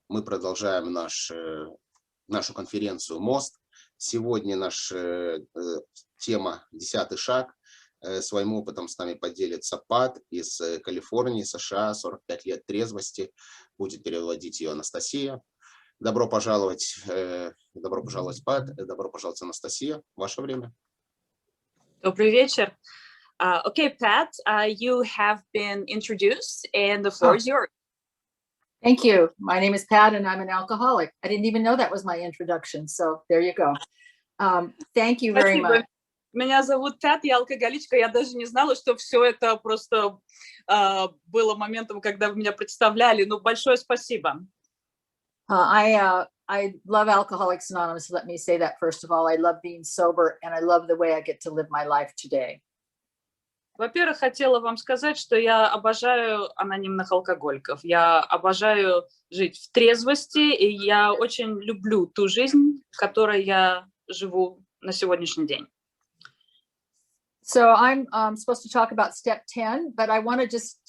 Мы продолжаем нашу конференцию МОСТ. Сегодня наша тема «10-й шаг». Своим опытом с нами поделится ПАТ из Калифорнии, США, 45 лет трезвости. Будет переводить ее Анастасия. Добро пожаловать, ПАТ, добро пожаловать, Анастасия. Ваше время. Добрый вечер. Okay, Pat, you have been introduced and the floor is yours. Thank you. My name is Pat and I'm an alcoholic. I didn't even know that was my introduction, so there you go. Thank you very much. Меня зовут Пэт, я алкоголичка. Я даже не знала, что все это просто было моментом, когда вы меня представляли. Ну, большое спасибо. I love Alcoholics Anonymous. Let me say that first of all. I love being sober and I love the way I get to live my life today. Во-первых, хотела вам сказать, что я обожаю анонимных алкоголиков. Я обожаю жить в трезвости, и я очень люблю ту жизнь, в которой я живу на сегодняшний день. So I'm supposed to talk about step 10, but I want to just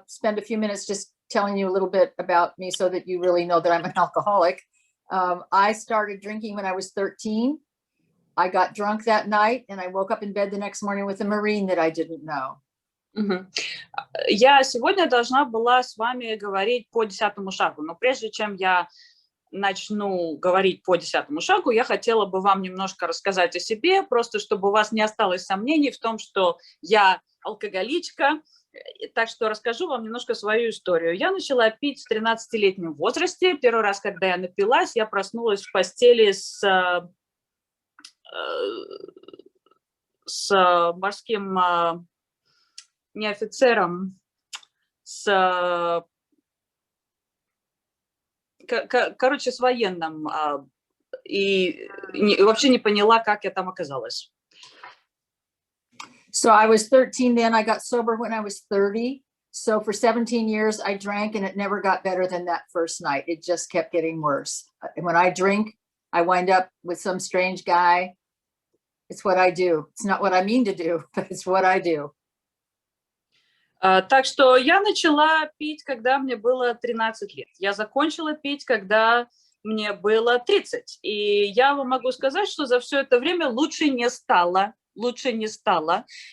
spend a few minutes just telling you a little bit about me so that you really know that I'm an alcoholic. I started drinking when I was 13. I got drunk that night and I woke up in bed the next morning with a Marine that I didn't know. Я сегодня должна была с вами говорить по 10-му шагу, но прежде чем я начну говорить по 10-му шагу, я хотела бы вам немножко рассказать о себе, просто чтобы у вас не осталось сомнений в том, что я алкоголичка. Так что расскажу вам немножко свою историю. Я начала пить в 13-летнем возрасте. Первый раз, когда я напилась, я проснулась в постели с морским не офицером, короче, с военным, и вообще не поняла, как я там оказалась. So I was 13 then. I got sober when I was 30. So for 17 years, I drank and it never got better than that first night. It just kept getting worse. And when I drink, I wind up with some strange guy. It's what I do. It's not what I mean to do, but it's what I do. Так что я начала пить, когда мне было 13 лет. Я закончила пить, когда мне было 30. И я вам могу сказать, что за все это время лучше не стало.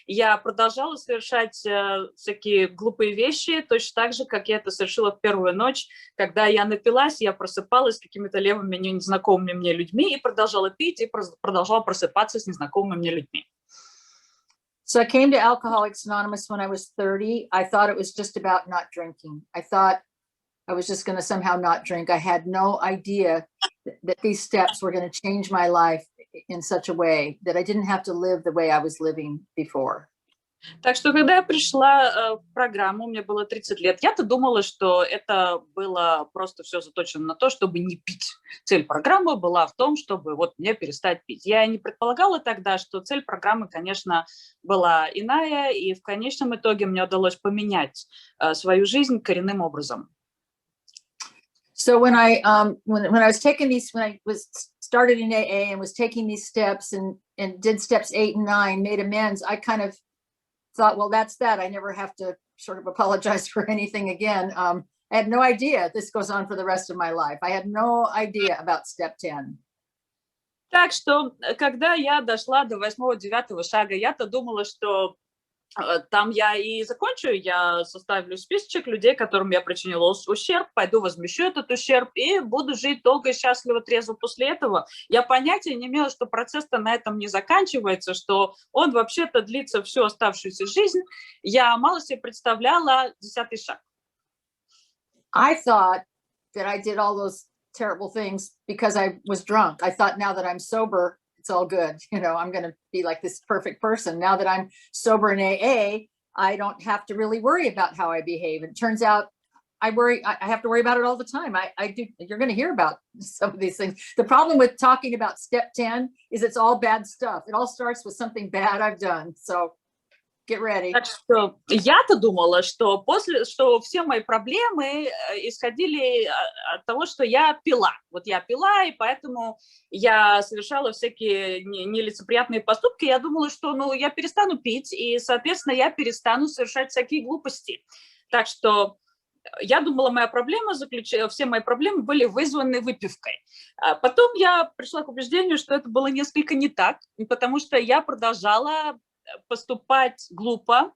Я продолжала совершать всякие глупые вещи, точно так же, как я это совершила в первую ночь. Когда я напилась, я просыпалась с какими-то левыми, незнакомыми мне людьми и продолжала пить, и продолжала просыпаться с незнакомыми мне людьми. So I came to Alcoholics Anonymous when I was 30. I thought it was just about not drinking. I thought I was just going to somehow not drink. I had no idea that these steps were going to change my life in such a way that I didn't have to live the way I was living before. Так что, когда я пришла в программу, мне было 30 лет, я-то думала, что это было просто все заточено на то, чтобы не пить. Цель программы была в том, чтобы вот мне перестать пить. Я не предполагала тогда, что цель программы, конечно, была иная, и в конечном итоге мне удалось поменять свою жизнь коренным образом. So when I was taking these, when I was started in AA and was taking these steps and did steps 8 and 9, made amends, I kind of thought, well, that's that. I never have to sort of apologize for anything again. I had no idea this goes on for the rest of my life. I had no idea about step 10. Так что, когда я дошла до 8-9 шага, я-то думала, что там я и закончу, я составлю списочек людей, которым я причинила ущерб, пойду возмещу этот ущерб и буду жить долго и счастливо, трезво после этого. Я понятия не имела, что процесс-то на этом не заканчивается, что он вообще-то длится всю оставшуюся жизнь. Я мало себе представляла 10-й шаг. I thought that I did all those terrible things because I was drunk. I thought now that I'm sober, it's all good. You know, I'm going to be like this perfect person. Now that I'm sober in AA, I don't have to really worry about how I behave. It turns out I have to worry about it all the time. I do. You're going to hear about some of these things. The problem with talking about step 10 is it's all bad stuff. It all starts with something bad I've done. So get ready. Так что я-то думала, что все мои проблемы исходили от того, что я пила. Вот я пила, и поэтому я совершала всякие нелицеприятные поступки. Я думала, что я перестану пить, и, соответственно, я перестану совершать всякие глупости. Так что я думала, все мои проблемы были вызваны выпивкой. Потом я пришла к убеждению, что это было несколько не так, потому что я продолжала поступать глупо,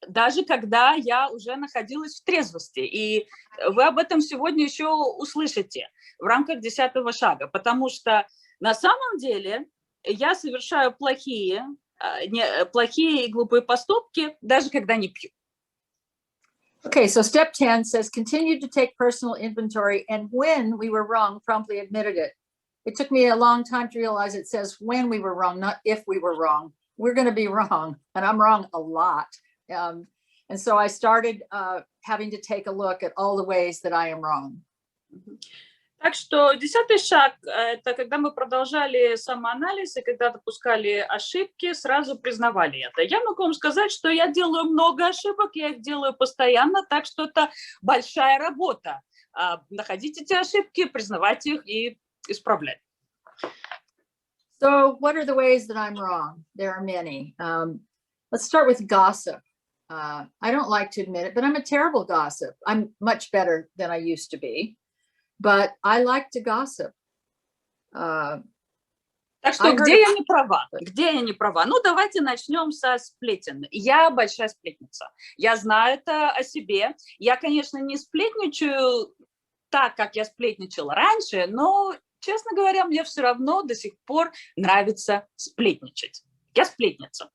даже когда я уже находилась в трезвости. И вы об этом сегодня еще услышите в рамках 10-го шага, потому что на самом деле я совершаю плохие и глупые поступки, даже когда не пью. Okay, so step 10 says, continue to take personal inventory, and when we were wrong, promptly admitted it. It took me a long time to realize it says when we were wrong, not if we were wrong. We're going to be wrong, and I'm wrong a lot. And so I started having to take a look at all the ways that I am wrong. Так что 10-й шаг – это когда мы продолжали самоанализ и когда допускали ошибки, сразу признавали это. Я могу вам сказать, что я делаю много ошибок, я их делаю постоянно, так что это большая работа. Находить эти ошибки, признавать их и исправлять. So what are the ways that I'm wrong? There are many. Let's start with gossip. I don't like to admit it, but I'm a terrible gossip. I'm much better than I used to be. But I like to gossip. Так что где я не права? Где я не права? Ну, давайте начнем со сплетен. Я большая сплетница. Я знаю это о себе. Я, конечно, не сплетничаю так, как я сплетничала раньше, но, честно говоря, мне все равно до сих пор нравится сплетничать. Я сплетница.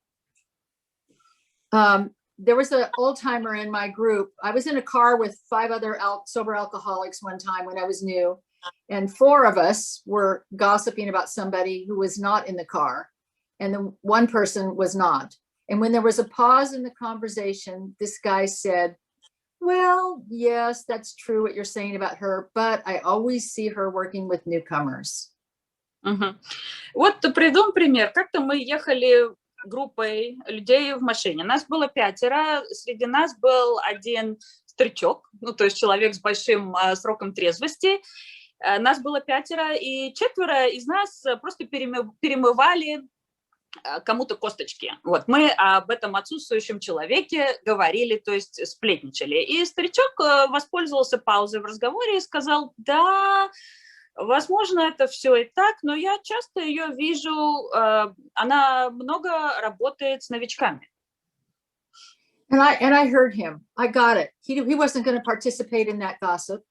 There was an old timer in my group. I was in a car with 5 other sober alcoholics one time when I was new, and 4 of us were gossiping about somebody who was not in the car, and the one person was not. And when there was a pause in the conversation, this guy said, well, yes, that's true what you're saying about her, but I always see her working with newcomers. Вот приведу пример. Как-то мы ехали группой людей в машине. Нас было 5, среди нас был один старичок, ну, то есть человек с большим сроком трезвости. Нас было 5, и 4 из нас просто перемывали кому-то косточки. Вот, мы об этом отсутствующем человеке говорили, то есть сплетничали. И старичок воспользовался паузой в разговоре и сказал, да, возможно, это все и так, но я часто ее вижу, она много работает с новичками. And I heard him. I got it. He wasn't going to participate in that gossip.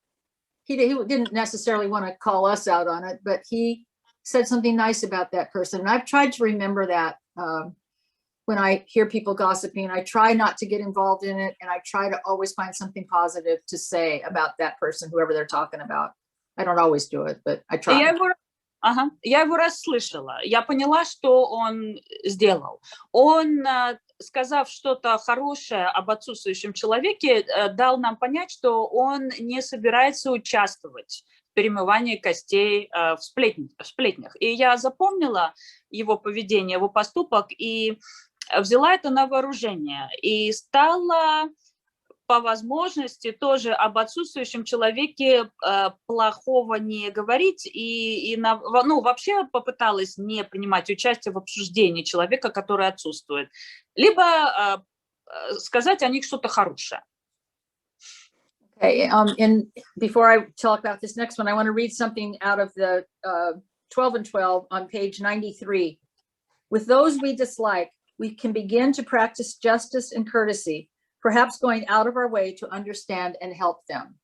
He didn't necessarily want to call us out on it, but he said something nice about that person. And I've tried to remember that when I hear people gossiping. I try not to get involved in it, and I try to always find something positive to say about that person, whoever they're talking about. I don't always do it, but I try. Я его расслышала. Я поняла, что он сделал. Он, сказав что-то хорошее об отсутствующем человеке, дал нам понять, что он не собирается участвовать в перемывании костей в сплетнях. И я запомнила его поведение, его поступок и взяла это на вооружение. И стала по возможности тоже об отсутствующем человеке плохого не говорить и вообще попыталась не принимать участие в обсуждении человека, который отсутствует, либо сказать о них что-то хорошее. Okay, and before I talk about this next one, I want to read something out of the 12 and 12 on page 93. With those we dislike, we can begin to practice justice and courtesy, perhaps going out of our way to understand and help them.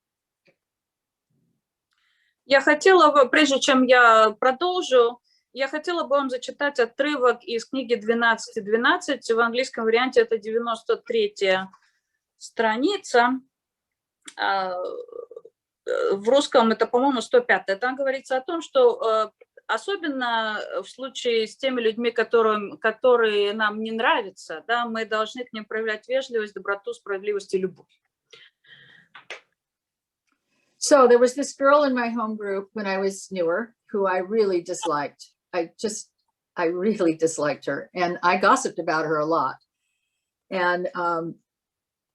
Я хотела, прежде чем я продолжу, я хотела бы вам зачитать отрывок из книги 12.12. В английском варианте это 93-я страница. В русском это, по-моему, 105-я. Там говорится о том, что особенно в случае с теми людьми, которые нам не нравятся, да, мы должны к ним проявлять вежливость, доброту, справедливость и любовь. So there was this girl in my home group when I was newer who I really disliked. I really disliked her, and I gossiped about her a lot. And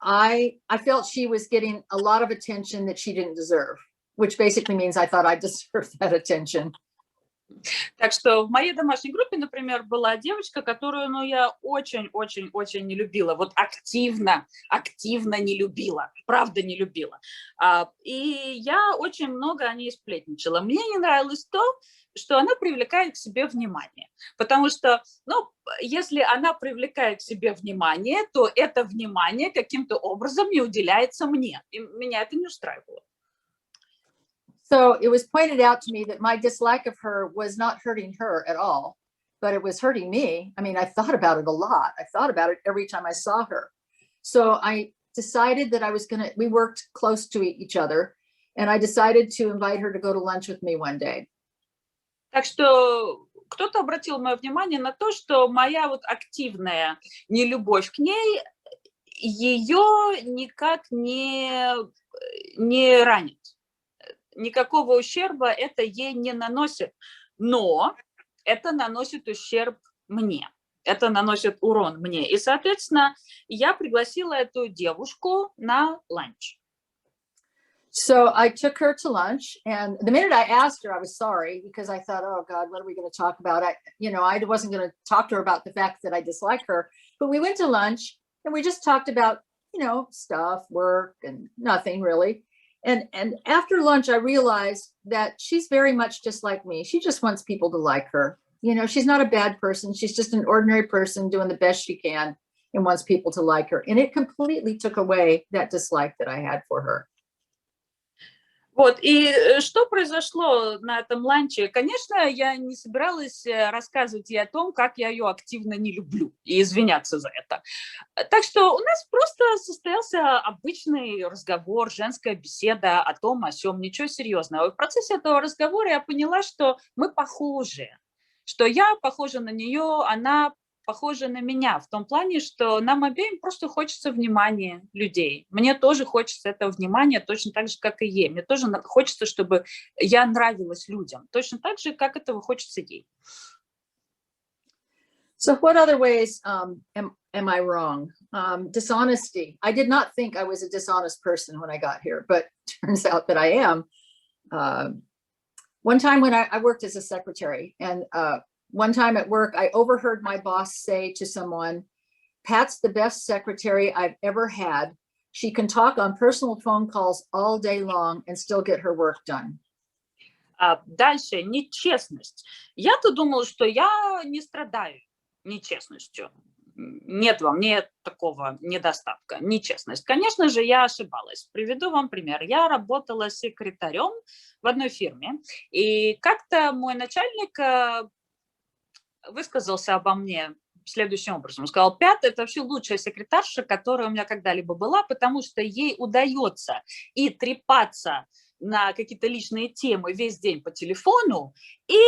I felt she was getting a lot of attention that she didn't deserve, which basically means I thought I deserved that attention. Так что в моей домашней группе, например, была девочка, которую, ну, я очень-очень-очень не любила. Вот активно не любила, правда не любила. И я очень много о ней сплетничала. Мне не нравилось то, что она привлекает к себе внимание. Потому что, ну, если она привлекает к себе внимание, то это внимание каким-то образом не уделяется мне. И меня это не устраивало. So it was pointed out to me that my dislike of her was not hurting her at all, but it was hurting me. I mean, I thought about it a lot. I thought about it every time I saw her. So I decided that I was going to, we worked close to each other, and I decided to invite her to go to lunch with me one day. Так что кто-то обратил мое внимание на то, что моя вот активная нелюбовь к ней, ее никак не ранит. Никакого ущерба это ей не наносит, но это наносит ущерб мне, это наносит урон мне. И, соответственно, я пригласила эту девушку на ланч. So I took her to lunch, and the minute I asked her, I was sorry because I thought, oh God, what are we going to talk about? I wasn't going to talk to her about the fact that I dislike her, but we went to lunch and we just talked about, stuff, work, and nothing really. And after lunch, I realized that she's very much just like me. She just wants people to like her. She's not a bad person. She's just an ordinary person doing the best she can and wants people to like her. And it completely took away that dislike that I had for her. Вот, и что произошло на этом ланче? Конечно, я не собиралась рассказывать ей о том, как я ее активно не люблю, и извиняться за это. Так что у нас просто состоялся обычный разговор, женская беседа о том, о сём, ничего серьезного. И в процессе этого разговора я поняла, что мы похожи, что я похожа на нее, она похожа на меня, в том плане, что нам обеим просто хочется внимания людей. Мне тоже хочется этого внимания точно так же, как и ей. Мне тоже хочется, чтобы я нравилась людям, точно так же, как этого хочется ей. So what other ways am I wrong? Dishonesty. I did not think I was a dishonest person when I got here, but turns out that I am. One time when I worked as a secretary, and one time at work, I overheard my boss say to someone, Pat's the best secretary I've ever had. She can talk on personal phone calls all day long and still get her work done. Дальше, нечестность. Я-то думала, что я не страдаю нечестностью. Нет во мне такого недостатка, нечестность. Конечно же, я ошибалась. Приведу вам пример. Я работала секретарем в одной фирме, и как-то мой начальник высказался обо мне следующим образом. Он сказал: Пят, это вообще лучшая секретарша, которая у меня когда-либо была, потому что ей удается и трепаться на какие-то личные темы весь день по телефону и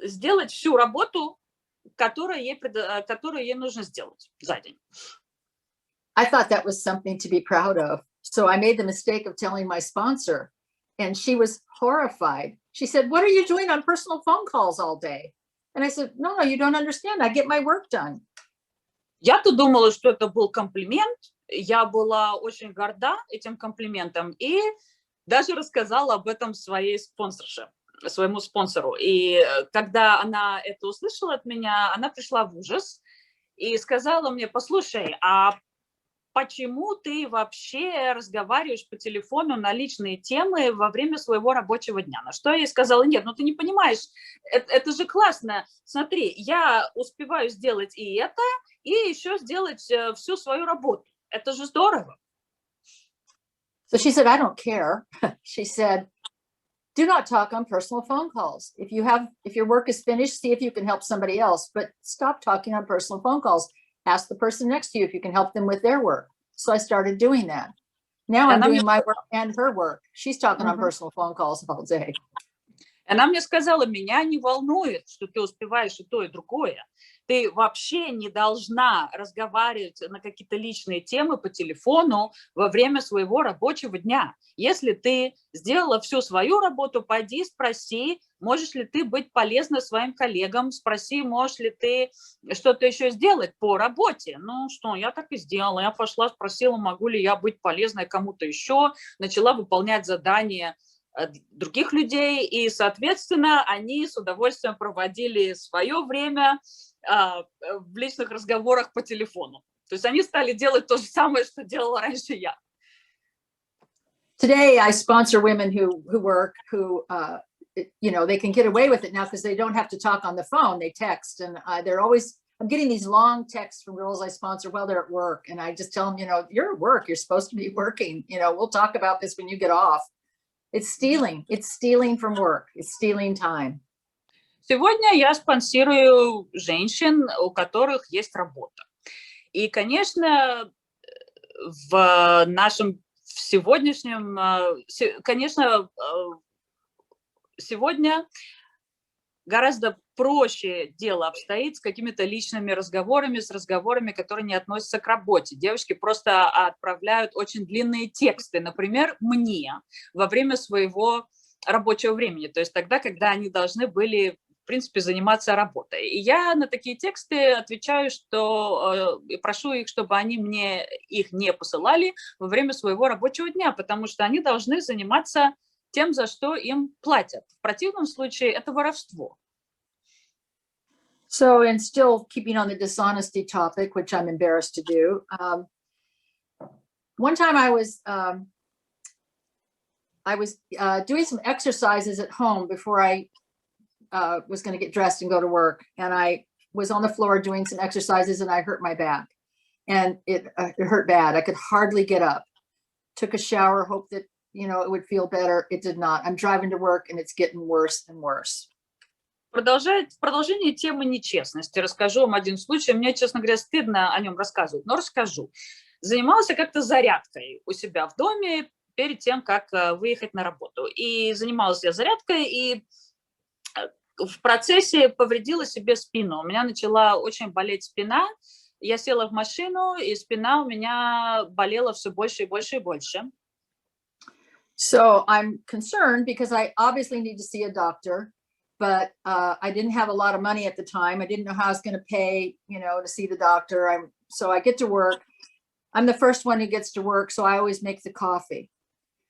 сделать всю работу, которую ей нужно сделать за день. I thought that was something to be proud of. So I made the mistake of telling my sponsor, and she was horrified. She said, what are you doing on personal phone calls all day? And I said, no, you don't understand. I get my work done. Я-то думала, что это был комплимент. Я была очень горда этим комплиментом и даже рассказала об этом своей спонсорше, своему спонсору. И когда она это услышала от меня, она пришла в ужас и сказала мне: послушай, а почему ты вообще разговариваешь по телефону на личные темы во время своего рабочего дня? На что я ей сказала: нет, ну ты не понимаешь, это же классно. Смотри, я успеваю сделать и это, и еще сделать всю свою работу. Это же здорово. So she said, I don't care. She said, do not talk on personal phone calls. If your work is finished, see if you can help somebody else, but stop talking on personal phone calls. Ask the person next to you if you can help them with their work. So I started doing that. Now I'm doing my work and her work. She's talking on personal phone calls all day. Она мне сказала: меня не волнует, что ты успеваешь и то, и другое. Ты вообще не должна разговаривать на какие-то личные темы по телефону во время своего рабочего дня. Если ты сделала всю свою работу, пойди спроси, можешь ли ты быть полезна своим коллегам, спроси, можешь ли ты что-то еще сделать по работе. Ну что, я так и сделала. Я пошла, спросила, могу ли я быть полезной кому-то еще, начала выполнять задания. других людей, и, соответственно, они с удовольствием проводили свое время в личных разговорах по телефону. То есть они стали делать то же самое, что делала раньше я. Today, I sponsor women who work, who, you know, they can get away with it now because they don't have to talk on the phone, they text, and they're always, I'm getting these long texts from girls I sponsor while they're at work, and I just tell them, you know, you're at work, you're supposed to be working, you know, we'll talk about this when you get off. It's stealing from work, it's stealing time. Сегодня я спонсирую женщин, у которых есть работа. И, конечно, в нашем сегодняшнем, конечно, сегодня гораздо проще дело обстоит с какими-то личными разговорами, с разговорами, которые не относятся к работе. Девушки просто отправляют очень длинные тексты, например, мне во время своего рабочего времени, то есть тогда, когда они должны были, в принципе, заниматься работой. И я на такие тексты отвечаю, что прошу их, чтобы они мне их не посылали во время своего рабочего дня, потому что они должны заниматься тем, за что им платят. В противном случае это воровство. So, and still keeping on the dishonesty topic, which I'm embarrassed to do, one time I was doing some exercises at home before I was going to get dressed and go to work, and I was on the floor doing some exercises, and I hurt my back, and it hurt bad. I could hardly get up. Took a shower, hoped that, you know, it would feel better. It did not. I'm driving to work, and it's getting worse and worse. В продолжение темы нечестности расскажу вам один случай. Мне, честно говоря, стыдно о нем рассказывать, но расскажу. Занималась я как-то зарядкой у себя в доме перед тем, как выехать на работу. И занималась я зарядкой, и в процессе повредила себе спину. У меня начала очень болеть спина. Я села в машину, и спина у меня болела все больше и больше и больше. So I'm concerned because I obviously need to see a doctor. But I didn't have a lot of money at the time. I didn't know how I was going to pay, you know, to see the doctor. So I get to work. I'm the first one who gets to work, so I always make the coffee.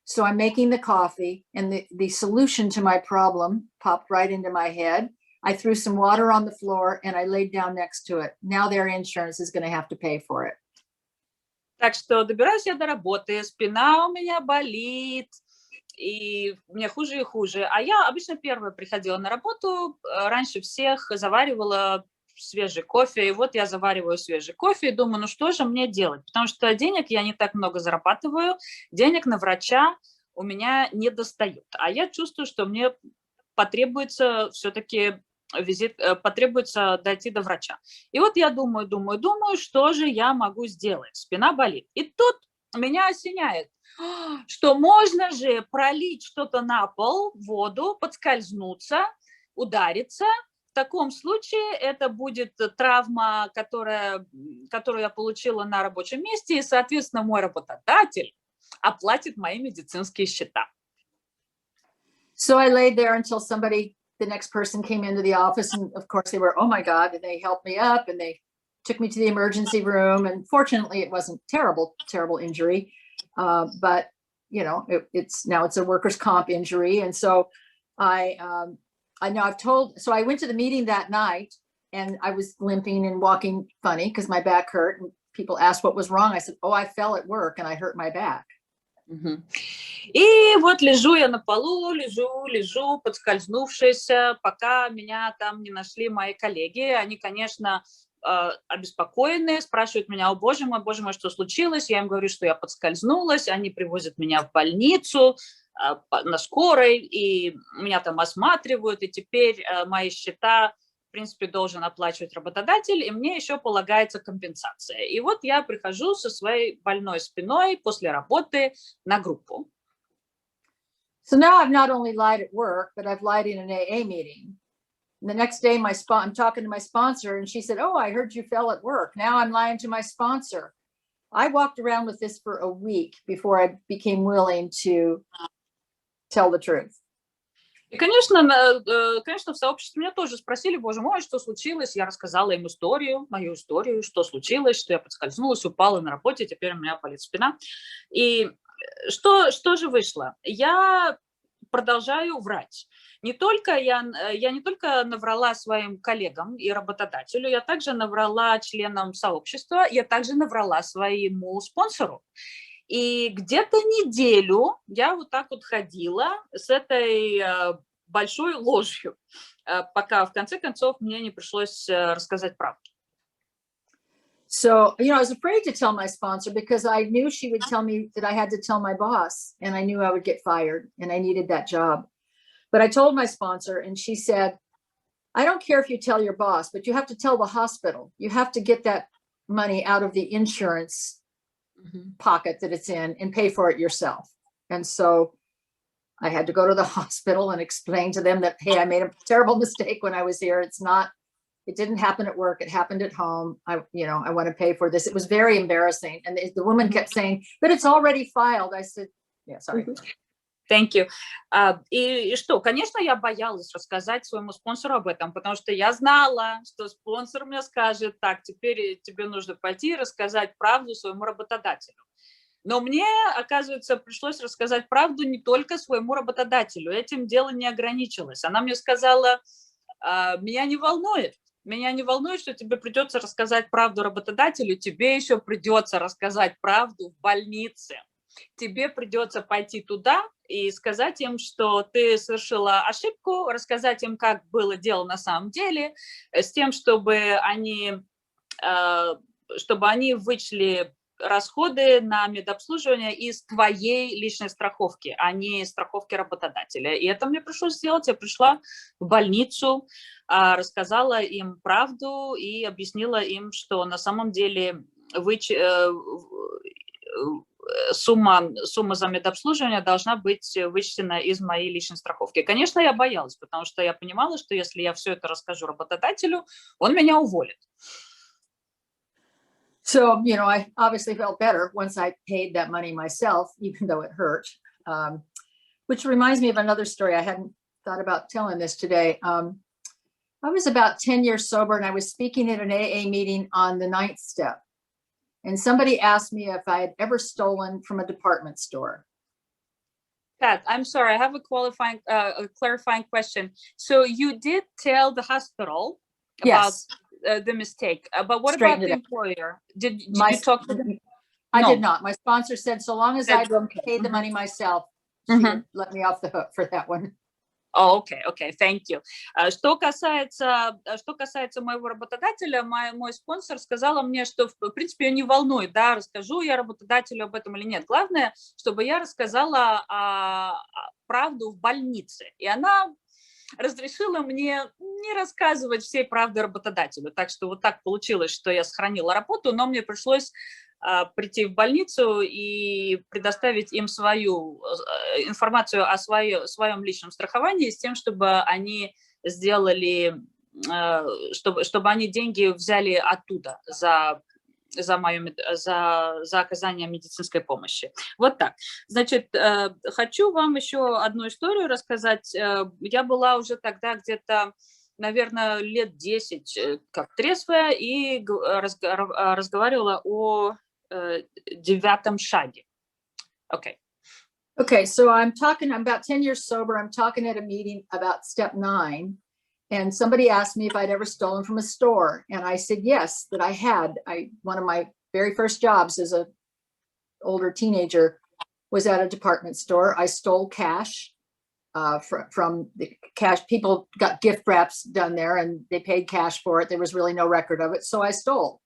So I'm making the coffee, and the solution to my problem popped right into my head. I threw some water on the floor, and I laid down next to it. Now their insurance is going to have to pay for it. Так что добираюсь я до работы, спина у меня болит. И мне хуже и хуже. А я обычно первая приходила на работу, раньше всех заваривала свежий кофе. И вот я завариваю свежий кофе и думаю, ну что же мне делать? Потому что денег я не так много зарабатываю, денег на врача у меня не достает. А я чувствую, что мне потребуется все-таки визит, потребуется дойти до врача. И вот я думаю, что же я могу сделать? Спина болит. И тут меня осеняет, что можно же пролить что-то на пол, воду, подскользнуться, удариться. В таком случае это будет травма, которую я получила на рабочем месте, и, соответственно, мой работодатель оплатит мои медицинские счета. So I laid there until the next person came into the office, and of course they were, oh my God, and they helped me up, and they took me to the emergency room, and fortunately it wasn't terrible injury, but you know, it's a workers' comp injury. And so I went to the meeting that night, and I was limping and walking funny because my back hurt, and people asked what was wrong. I said, oh, I fell at work and I hurt my back. И вот лежу я на полу, лежу, подскользнувшись, пока меня там не нашли мои коллеги. Они, конечно, обеспокоенные, спрашивают меня, о боже мой, что случилось? Я им говорю, что я подскользнулась, они привозят меня в больницу на скорой, и меня там осматривают, и теперь мои счета, в принципе, должен оплачивать работодатель, и мне еще полагается компенсация. И вот я прихожу со своей больной спиной после работы на группу. So now I've not only lied at work, but I've lied in an AA meeting. The next day, I'm talking to my sponsor, and she said, oh, I heard you fell at work. Now I'm lying to my sponsor. I walked around with this for a week before I became willing to tell the truth. И, конечно, в сообществе меня тоже спросили, боже мой, что случилось? Я рассказала им мою историю, что случилось, что я подскользнулась, упала на работе, теперь у меня болит спина. И что же вышло? Я продолжаю врать. Я не только наврала своим коллегам и работодателю, я также наврала членам сообщества, я также наврала своему спонсору. И где-то неделю я вот так вот ходила с этой большой ложью, пока в конце концов мне не пришлось рассказать правду. So, I was afraid to tell my sponsor because I knew she would tell me that I had to tell my boss, and I knew I would get fired and I needed that job. But I told my sponsor and she said, I don't care if you tell your boss, but you have to tell the hospital. You have to get that money out of the insurance pocket that it's in and pay for it yourself. And so I had to go to the hospital and explain to them that, hey, I made a terrible mistake when I was here. It didn't happen at work. It happened at home. I want to pay for this. It was very embarrassing. And the woman kept saying, but it's already filed. I said, yeah, sorry. Thank you. И что, конечно, я боялась рассказать своему спонсору об этом, потому что я знала, что спонсор мне скажет, так, теперь тебе нужно пойти и рассказать правду своему работодателю. Но мне, оказывается, пришлось рассказать правду не только своему работодателю. Этим дело не ограничилось. Она мне сказала, меня не волнует, что тебе придется рассказать правду работодателю, тебе еще придется рассказать правду в больнице. Тебе придется пойти туда и сказать им, что ты совершила ошибку, рассказать им, как было дело на самом деле, с тем, чтобы они вычли расходы на медобслуживание из твоей личной страховки, а не страховки работодателя. И это мне пришлось сделать. Я пришла в больницу, рассказала им правду и объяснила им, что на самом деле сумма за медобслуживание должна быть вычтена из моей личной страховки. Конечно, я боялась, потому что я понимала, что если я все это расскажу работодателю, он меня уволит. So, I obviously felt better once I paid that money myself, even though it hurt, which reminds me of another story. I hadn't thought about telling this today. I was about 10 years sober and I was speaking at an AA meeting on the 9th step. And somebody asked me if I had ever stolen from a department store. Pat, I'm sorry, I have a clarifying question. So you did tell the hospital about the mistake, but what about the employer? Did you talk to them? I did not. My sponsor said, so long as I paid the money myself, she would let me off the hook for that one. Okay, thank you. Что касается моего работодателя, мой спонсор сказала мне, что в принципе ее не волнует, да, расскажу я работодателю об этом или нет. Главное, чтобы я рассказала правду в больнице. И она разрешила мне не рассказывать всей правды работодателю. Так что вот так получилось, что я сохранила работу, но мне пришлось прийти в больницу и предоставить им свою информацию о своем личном страховании с тем, чтобы они сделали, чтобы они деньги взяли оттуда за оказание медицинской помощи. Вот так. Значит, хочу вам еще одну историю рассказать. Я была уже тогда где-то, наверное, лет 10 как трезвая и разговаривала о 9-м шаге. Okay, so I'm about 10 years sober. I'm talking at a meeting about step 9. And somebody asked me if I'd ever stolen from a store. And I said, yes, that I had. One of my very first jobs as an older teenager was at a department store. I stole cash from the cash. People got gift wraps done there and they paid cash for it. There was really no record of it. So I stole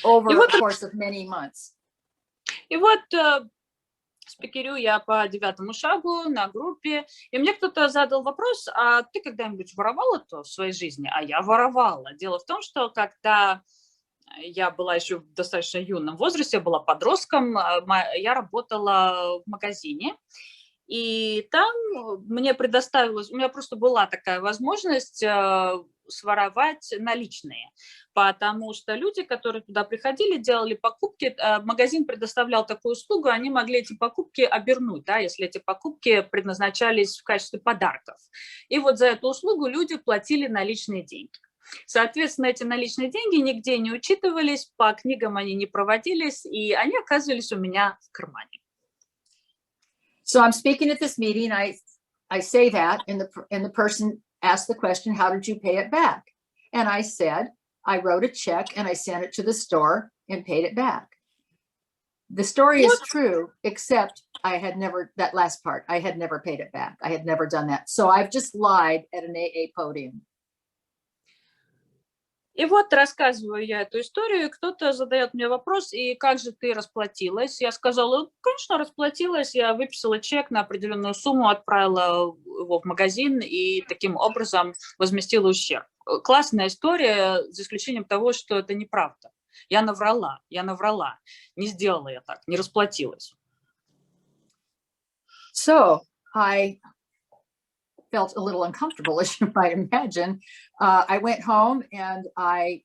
over a course of many months. И вот спикерю я по 9-му шагу на группе, и мне кто-то задал вопрос, а ты когда-нибудь воровала-то в своей жизни? А я воровала. Дело в том, что когда я была еще в достаточно юном возрасте, я была подростком, я работала в магазине, и там мне предоставилось, у меня просто была такая возможность своровать наличные, потому что люди, которые туда приходили, делали покупки, магазин предоставлял такую услугу, они могли эти покупки обернуть, да, если эти покупки предназначались в качестве подарков. И вот за эту услугу люди платили наличные деньги. Соответственно, эти наличные деньги нигде не учитывались, по книгам они не проводились, и они оказывались у меня в кармане. So I'm speaking at this meeting. I say that, and the person asked the question, how did you pay it back? And I said, I wrote a check and I sent it to the store and paid it back. The story is true, except I had never, that last part, I had never paid it back. I had never done that. So I've just lied at an AA podium. И вот рассказываю я эту историю, и кто-то задает мне вопрос, и как же ты расплатилась? Я сказала, конечно, расплатилась, я выписала чек на определенную сумму, отправила его в магазин и таким образом возместила ущерб. Классная история, за исключением того, что это неправда. Я наврала, не сделала я так, не расплатилась. So I felt a little uncomfortable, as you might imagine. I went home and I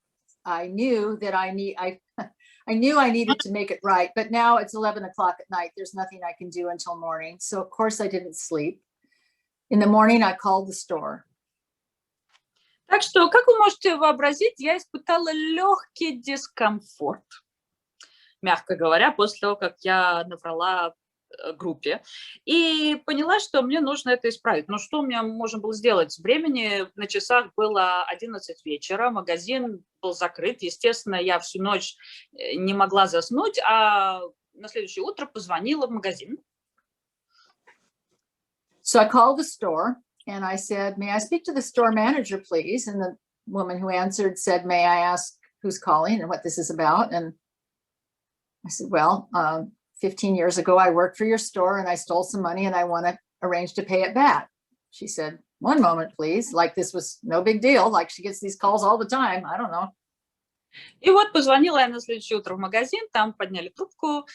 knew that I knew I needed to make it right, but now it's 11 o'clock at night. There's nothing I can do until morning. So of course I didn't sleep. In the morning, I called the store. Так что, как вы можете вообразить, я испытала легкий дискомфорт, мягко говоря, после того, как я наврала группе, и поняла, что мне нужно это исправить. Но что у меня можно было сделать? Времени на часах было 11 вечера, магазин был закрыт. Естественно, я всю ночь не могла заснуть, а на следующее утро позвонила в магазин. So I called the store and I said, may I speak to the store manager, please? And the woman who answered said, may I ask who's calling and what this is about? And I said, well, 15 years ago, I worked for your store and I stole some money and I want to arrange to pay it back. She said, one moment, please. Like this was no big deal. Like she gets these calls all the time. I don't know. И вот позвонила я на следующее утро в магазин, там подняли трубку.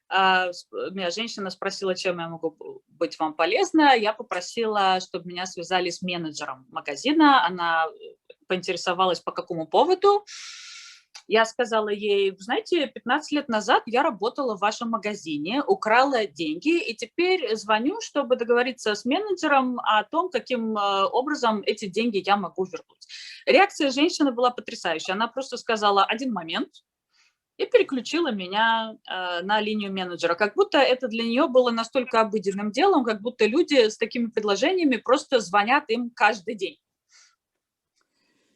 Меня женщина спросила, чем я могу быть вам полезна. Я попросила, чтобы меня связали с менеджером магазина. Она поинтересовалась, по какому поводу. Я сказала ей, знаете, 15 лет назад я работала в вашем магазине, украла деньги, и теперь звоню, чтобы договориться с менеджером о том, каким образом эти деньги я могу вернуть. Реакция женщины была потрясающая. Она просто сказала, один момент, и переключила меня на линию менеджера. Как будто это для нее было настолько обыденным делом, как будто люди с такими предложениями просто звонят им каждый день.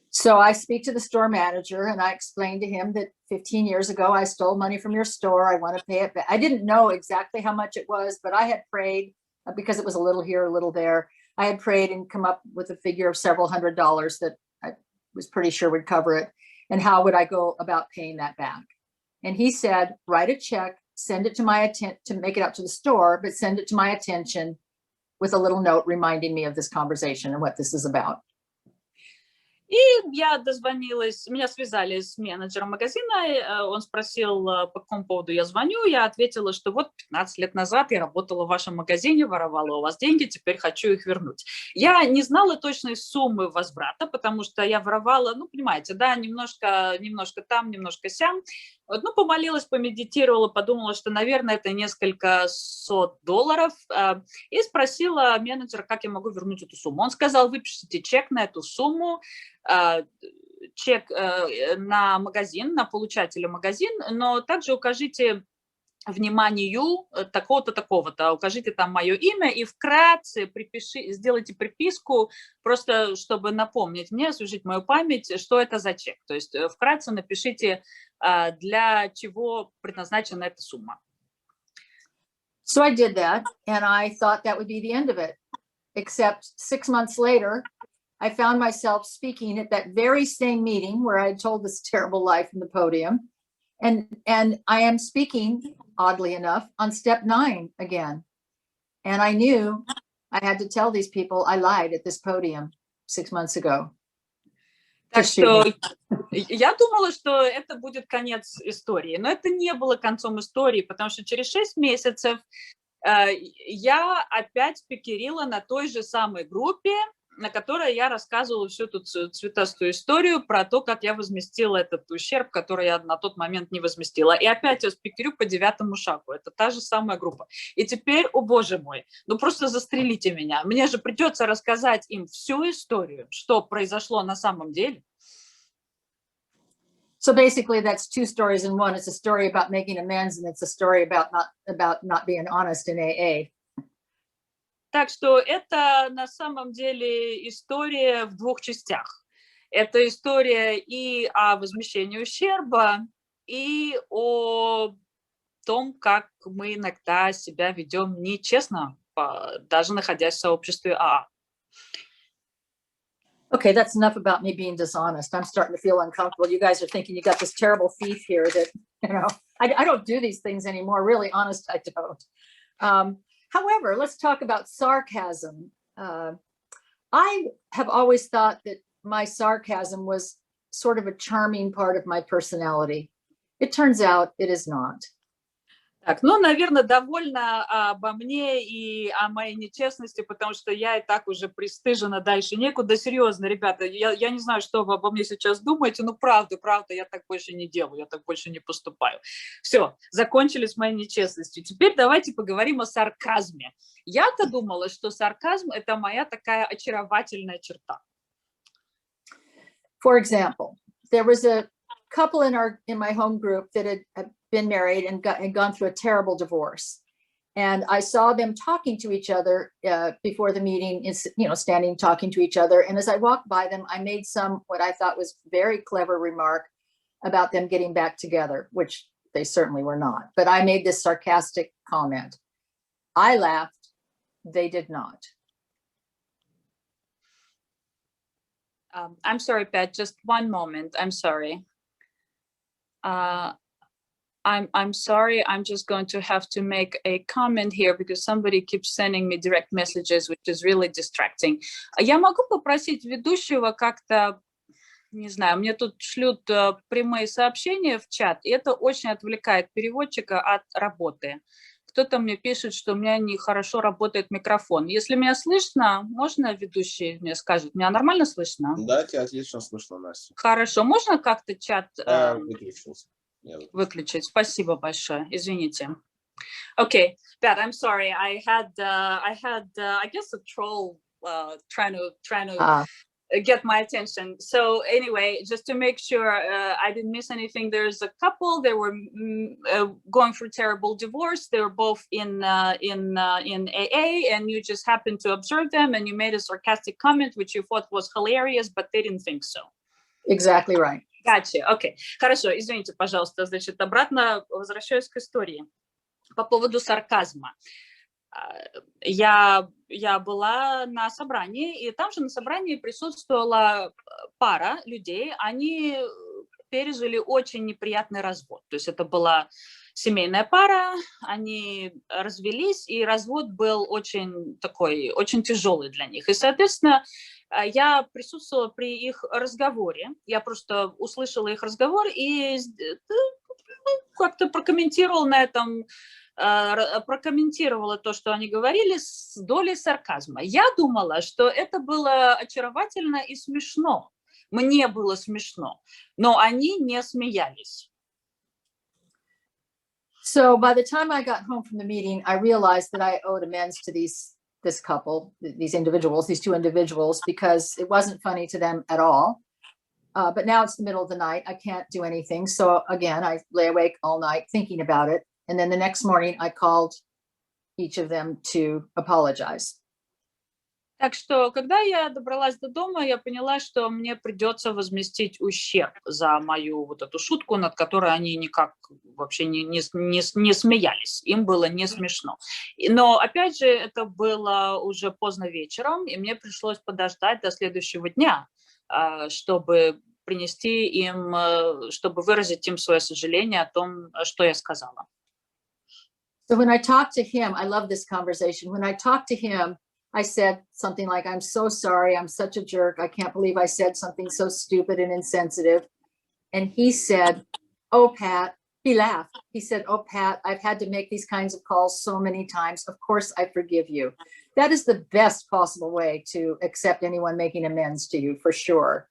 So I speak to the store manager and I explained to him that 15 years ago, I stole money from your store. I want to pay it back. I didn't know exactly how much it was, but I had prayed because it was a little here, a little there. I had prayed and come up with a figure of several $100s that I was pretty sure would cover it. And how would I go about paying that back? And he said, write a check, send it to my to make it out to the store, but send it to my attention with a little note reminding me of this conversation and what this is about. И я дозвонилась, меня связали с менеджером магазина, он спросил, по какому поводу я звоню, я ответила, что вот 15 лет назад я работала в вашем магазине, воровала у вас деньги, теперь хочу их вернуть. Я не знала точной суммы возврата, потому что я воровала, ну, понимаете, да, немножко там, немножко сям. Вот, ну, помолилась, помедитировала, подумала, что, наверное, это несколько сот долларов, и спросила менеджера, как я могу вернуть эту сумму. Он сказал, выпишите чек на эту сумму, чек на магазин, на получателя магазин, но также укажите вниманию такого-то, такого-то, укажите там мое имя и вкратце сделайте приписку, просто чтобы напомнить мне, освежить мою память, что это за чек. То есть вкратце напишите, для чего предназначена эта сумма. So I did that, and I thought that would be the end of it. Except 6 months later, I found myself speaking at that very same meeting where I told this terrible lie from the podium. And I am speaking, oddly enough, on step 9 again. And I knew I had to tell these people I lied at this podium 6 months ago. Так что я думала, что это будет конец истории, но это не было концом истории, потому что через 6 месяцев я опять спикерила на той же самой группе, на которой я рассказывала всю эту цветастую историю про то, как я возместила этот ущерб, который я на тот момент не возместила. И опять я спикерю по 9-му шагу. Это та же самая группа. И теперь, о боже мой, ну просто застрелите меня. Мне же придется рассказать им всю историю, что произошло на самом деле. So basically, that's 2 stories in one. It's a story about making amends, and it's a story about not being honest in AA. Так что это на самом деле история в двух частях. Это история и о возмещении ущерба, и о том, как мы иногда себя ведем нечестно, даже находясь в сообществе АА. Okay, that's enough about me being dishonest. I'm starting to feel uncomfortable. You guys are thinking you got this terrible thief here that, you know, I don't do these things anymore. Really honest, I don't. However, let's talk about sarcasm. I have always thought that my sarcasm was sort of a charming part of my personality. It turns out it is not. Так, ну, наверное, довольно обо мне и о моей нечестности, потому что я и так уже пристыжена, дальше некуда. Серьезно, ребята, я не знаю, что вы обо мне сейчас думаете, но правда, я так больше не делаю, я так больше не поступаю. Все, закончили с моей нечестностью. Теперь давайте поговорим о сарказме. Я-то думала, что сарказм – это моя такая очаровательная черта. For example, there was a couple in my home group that had been married and gone through a terrible divorce, and I saw them talking to each other before the meeting, standing talking to each other. And as I walked by them, I made what I thought was very clever remark about them getting back together, which they certainly were not. But I made this sarcastic comment. I laughed; they did not. I'm sorry, Pat. Just one moment. I'm sorry. I'm sorry, I'm just going to have to make a comment here because somebody keeps sending me direct messages, which is really distracting. Я могу попросить ведущего как-то, не знаю, мне тут шлют прямые сообщения в чат, и это очень отвлекает переводчика от работы. Кто-то мне пишет, что у меня нехорошо работает микрофон. Если меня слышно, можно ведущий мне скажет? Меня нормально слышно? Да, тебя отлично слышно, Настя. Хорошо. Можно как-то чат Выключился. выключить? Спасибо большое. Извините. Okay, Pat, I'm sorry. I had I guess a troll trying to get my attention. So anyway, just to make sure I didn't miss anything, there's a couple. They were going through terrible divorce. They were both in AA, and you just happened to observe them, and you made a sarcastic comment, which you thought was hilarious, but they didn't think so. Exactly right. Gotcha. Окей. Хорошо, извините, пожалуйста. Значит, обратно возвращаюсь к истории. По поводу сарказма. Я была на собрании, и там же на собрании присутствовала пара людей. Они пережили очень неприятный развод. То есть это была семейная пара, они развелись, и развод был очень тяжелый для них. И, соответственно, я присутствовала при их разговоре, я просто услышала их разговор и как-то прокомментировала то, что они говорили, с долей сарказма. Я думала, что это было очаровательно и смешно. Мне было смешно, но они не смеялись. So by the time I got home from the meeting, I realized that I owed amends to this couple, these two individuals, because it wasn't funny to them at all. But now it's the middle of the night. I can't do anything. So again, I lay awake all night thinking about it. And then the next morning I called each of them to apologize. Так что, когда я добралась до дома, я поняла, что мне придется возместить ущерб за мою вот эту шутку, над которой они никак вообще не смеялись. Им было не смешно. Но, опять же, это было уже поздно вечером, и мне пришлось подождать до следующего дня, чтобы чтобы выразить им свое сожаление о том, что я сказала. So when I talked to him, I love this conversation. When I talked to him, I said something like, I'm so sorry, I'm such a jerk. I can't believe I said something so stupid and insensitive. And he said, oh, Pat, he laughed. He said, oh, Pat, I've had to make these kinds of calls so many times. Of course, I forgive you. That is the best possible way to accept anyone making amends to you, for sure.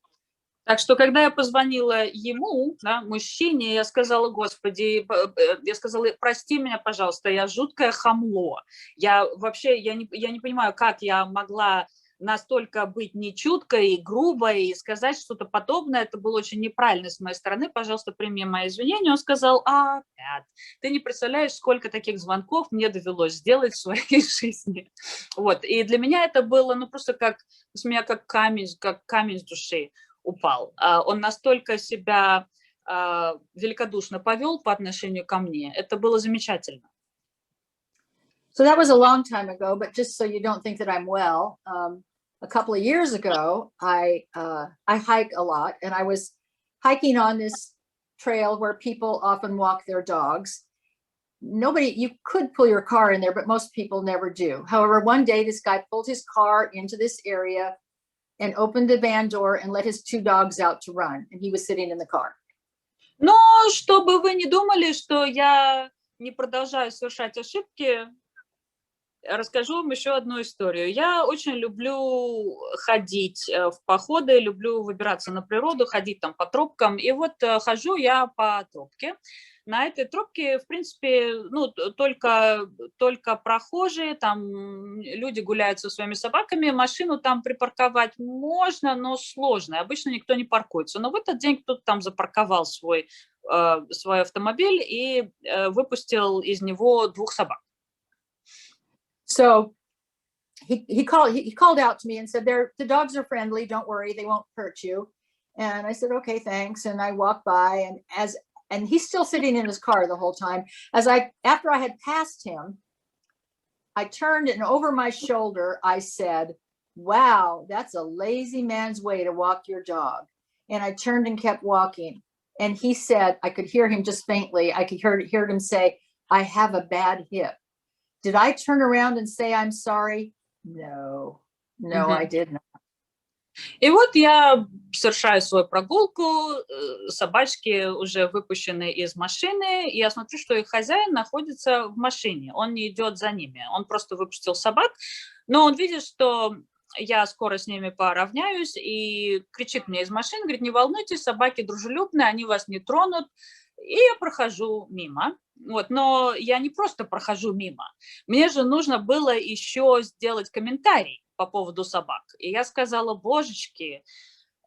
Так что, когда я позвонила ему, да, мужчине, я сказала, Господи, прости меня, пожалуйста, я жуткое хамло. Я не понимаю, как я могла настолько быть нечуткой и грубой и сказать что-то подобное, это было очень неправильно с моей стороны. Пожалуйста, прими мои извинения. Он сказал: Пэт, ты не представляешь, сколько таких звонков мне довелось сделать в своей жизни. Вот. И для меня это было, ну, просто как с меня как камень с души упал. Он настолько себя великодушно повел по отношению ко мне. Это было замечательно. So that was a long time ago, but just so you don't think that I'm well, a couple of years ago, I hike a lot, and I was hiking on this trail where people often walk their dogs. You could pull your car in there, but most people never do. However, one day this guy pulled his car into this area and opened the van door and let his 2 dogs out to run, and he was sitting in the car. Но чтобы вы не думали, что я не продолжаю совершать ошибки, расскажу вам еще одну историю. Я очень люблю ходить в походы, люблю выбираться на природу, ходить там по тропкам. И вот хожу я по тропке. На этой тропке, в принципе, ну, только прохожие, там люди гуляют со своими собаками, машину там припарковать можно, но сложно. Обычно никто не паркуется. Но в этот день кто-то там запарковал свой автомобиль и выпустил из него 2 собак. So he called out to me and said, the dogs are friendly, don't worry, they won't hurt you. And I said, okay, thanks. And I walked by, and he's still sitting in his car the whole time. After I had passed him, I turned, and over my shoulder, I said, wow, that's a lazy man's way to walk your dog. And I turned and kept walking. And he said, I could hear him just faintly, I could hear him say, I have a bad hip. Did I turn around and say I'm sorry? No, I did not. И вот я совершаю свою прогулку, собачки уже выпущены из машины, и я смотрю, что их хозяин находится в машине, он не идет за ними, он просто выпустил собак, но он видит, что я скоро с ними поравняюсь, и кричит мне из машины, говорит: не волнуйтесь, собаки дружелюбные, они вас не тронут. И я прохожу мимо. Вот, но я не просто прохожу мимо. Мне же нужно было еще сделать комментарий по поводу собак. И я сказала: божечки,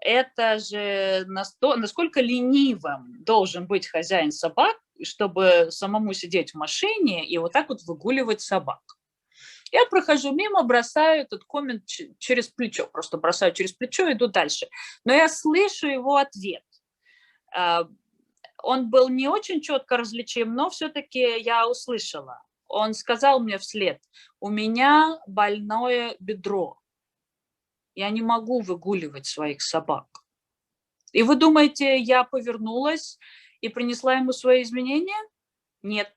это же насколько ленивым должен быть хозяин собак, чтобы самому сидеть в машине и вот так вот выгуливать собак. Я прохожу мимо, бросаю этот коммент через плечо, просто бросаю через плечо, иду дальше. Но я слышу его ответ. Он был не очень четко различим, но все-таки я услышала. Он сказал мне вслед: у меня больное бедро. Я не могу выгуливать своих собак. И вы думаете, я повернулась и принесла ему свои извинения? Нет.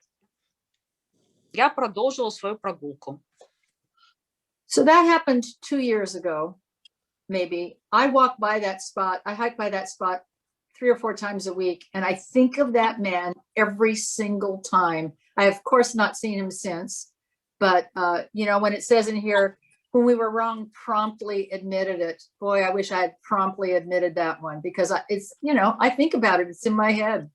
Я продолжила свою прогулку. So that happened 2 years ago, maybe. I walk by that spot, I hike by that spot 3 or 4 times a week, and I think of that man every single time. I have, of course, not seen him since, but you know, when it says in here, when we were wrong, promptly admitted it. Boy, I wish I had promptly admitted that one, because it's, you know, I think about it, it's in my head.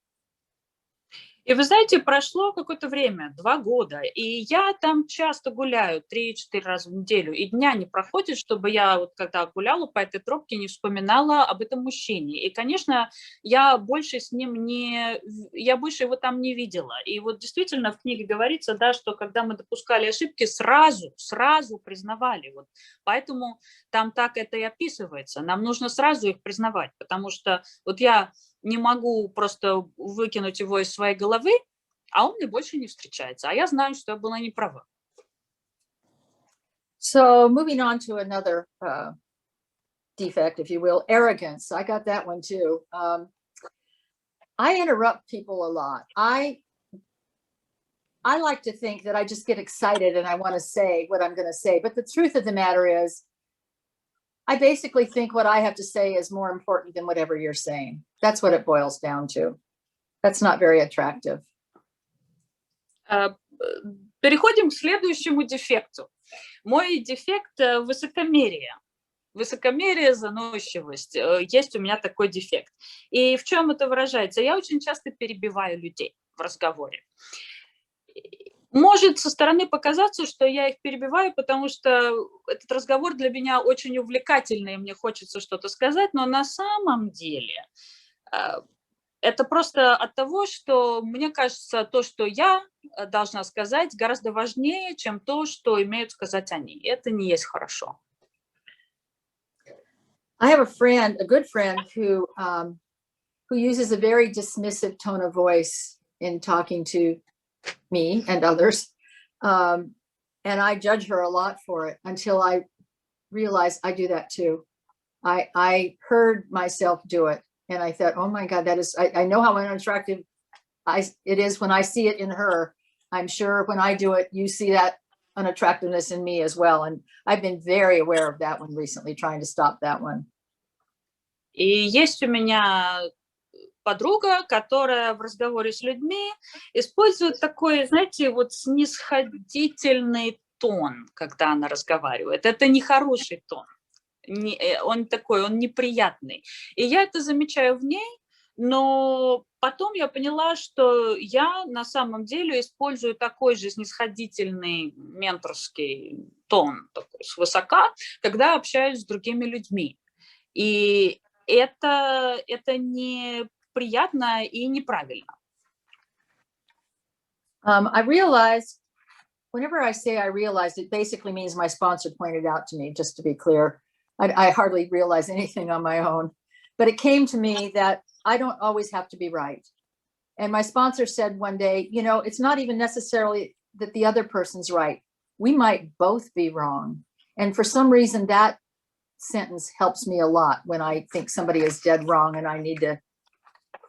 И вы знаете, прошло какое-то время, 2 года, и я там часто гуляю 3-4 раза в неделю, и дня не проходит, чтобы я, вот когда гуляла по этой тропке, не вспоминала об этом мужчине. И, конечно, я больше его там не видела. И вот действительно в книге говорится, да, что когда мы допускали ошибки, сразу признавали. Вот. Поэтому там так это и описывается. Нам нужно сразу их признавать, потому что вот я не могу просто выкинуть его из своей головы, а он мне больше не встречается. А я знаю, что я была не права. So moving on to another defect, if you will, arrogance. I got that one too. I interrupt people a lot. I like to think that I just get excited and I want to say what I'm going to say. But the truth of the matter is, I basically think what I have to say is more important than whatever you're saying. That's what it boils down to. That's not very attractive. Переходим к следующему дефекту. Мой дефект – высокомерие. Высокомерие, заносчивость. Есть у меня такой дефект. И в чем это выражается? Я очень часто перебиваю людей в разговоре. Может со стороны показаться, что я их перебиваю, потому что этот разговор для меня очень увлекательный, и мне хочется что-то сказать, но на самом деле это просто от того, что мне кажется, то, что я должна сказать, гораздо важнее, чем то, что имеют сказать они. Это не есть хорошо. I have a friend, a good friend, who uses a very dismissive tone of voice in talking to me and others. And I judge her a lot for it until I realized I do that too. I heard myself do it. And I thought, oh my God, that is, I know how unattractive it is when I see it in her. I'm sure when I do it, you see that unattractiveness in me as well. And I've been very aware of that one recently, trying to stop that one. И есть у меня подруга, которая в разговоре с людьми использует такой, знаете, вот снисходительный тон, когда она разговаривает. Это нехороший тон. Он такой, он неприятный. И я это замечаю в ней, но потом я поняла, что я на самом деле использую такой же снисходительный менторский тон, такой свысока, когда общаюсь с другими людьми. И это неприятно и неправильно. I realized, whenever I say I realized, it basically means my sponsor pointed out to me, just to be clear. I hardly realize anything on my own, but it came to me that I don't always have to be right. And my sponsor said one day, you know, it's not even necessarily that the other person's right. We might both be wrong. And for some reason, that sentence helps me a lot when I think somebody is dead wrong and I need to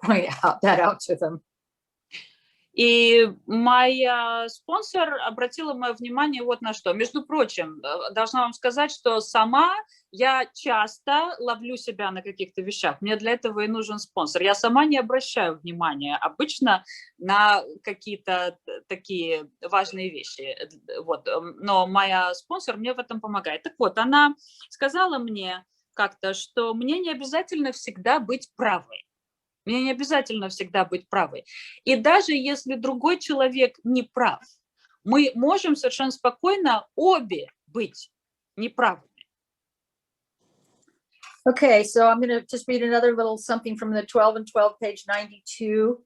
point that out to them. И моя спонсор обратила мое внимание вот на что. Между прочим, должна вам сказать, что сама я часто ловлю себя на каких-то вещах. Мне для этого и нужен спонсор. Я сама не обращаю внимания обычно на какие-то такие важные вещи. Вот. Но моя спонсор мне в этом помогает. Так вот, она сказала мне как-то, что мне не обязательно всегда быть правой. Мне не обязательно всегда быть правой. И даже если другой человек не прав, мы можем совершенно спокойно обе быть неправыми. Okay, so I'm going to just read another little something from the 12 and 12, page 92.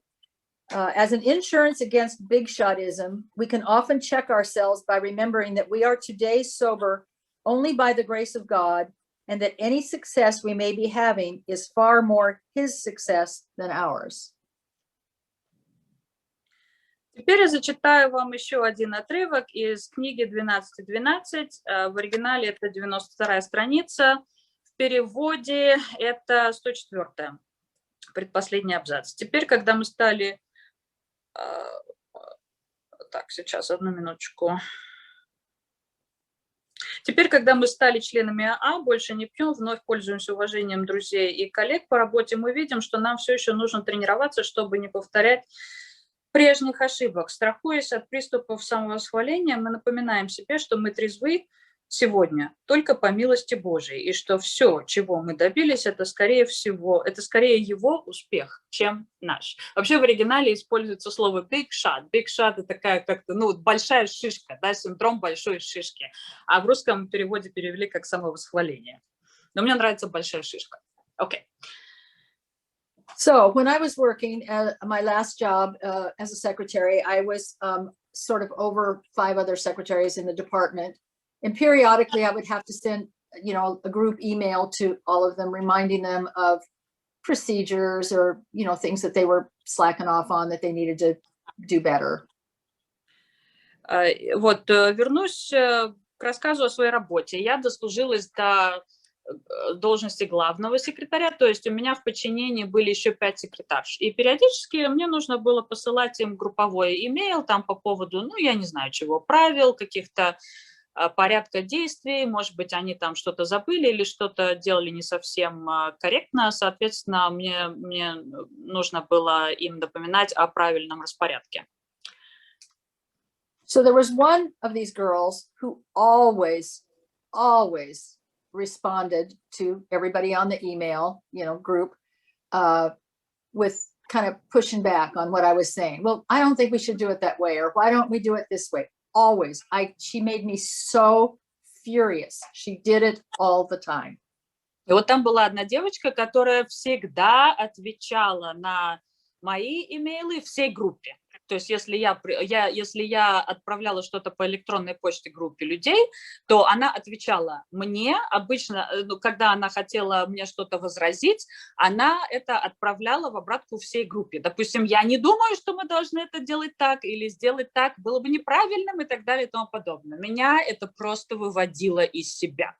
As an insurance against big shotism, we can often check ourselves by remembering that we are today sober only by the grace of God, and that any success we may be having is far more his success than ours. Теперь я зачитаю вам еще один отрывок из книги 12.12. В оригинале это 92-я страница. В переводе это 104-я, предпоследний абзац. Теперь, когда мы стали... Так, сейчас, одну минуточку. Теперь, когда мы стали членами АА, больше не пьем, вновь пользуемся уважением друзей и коллег по работе, мы видим, что нам все еще нужно тренироваться, чтобы не повторять прежних ошибок. Страхуясь от приступов самовосхваления, мы напоминаем себе, что мы трезвы сегодня только по милости Божией, и что все, чего мы добились, это скорее его успех, чем наш. Вообще в оригинале используется слово big shot. Big shot — это такая как-то, большая шишка, да, синдром большой шишки. А в русском переводе перевели как самовосхваление. Но мне нравится большая шишка. Okay. So when I was working at my last job as a secretary, I was sort of over 5 other secretaries in the department. And periodically I would have to send, a group email to all of them, reminding them of procedures or, things that they were slacking off on that they needed to do better. Вот, вернусь к рассказу о своей работе. Я дослужилась до должности главного секретаря, то есть у меня в подчинении были еще 5 секретарш. И периодически мне нужно было посылать им групповой имейл там по поводу, я не знаю чего, правил, каких-то порядка действий, может быть, они там что-то забыли или что-то делали не совсем корректно, соответственно, мне нужно было им напоминать о правильном распорядке. So there was one of these girls who always responded to everybody on the email, group with kind of pushing back on what I was saying. Well, I don't think we should do it that way, or why don't we do it this way? Always. She made me so furious. She did it all the time. И вот там была одна девочка, которая всегда отвечала на мои имейлы всей группе. То есть если я отправляла что-то по электронной почте группе людей, то она отвечала мне. Обычно, когда она хотела мне что-то возразить, она это отправляла в обратку всей группе. Допустим, я не думаю, что мы должны это делать так или сделать так, было бы неправильным и так далее и тому подобное. Меня это просто выводило из себя.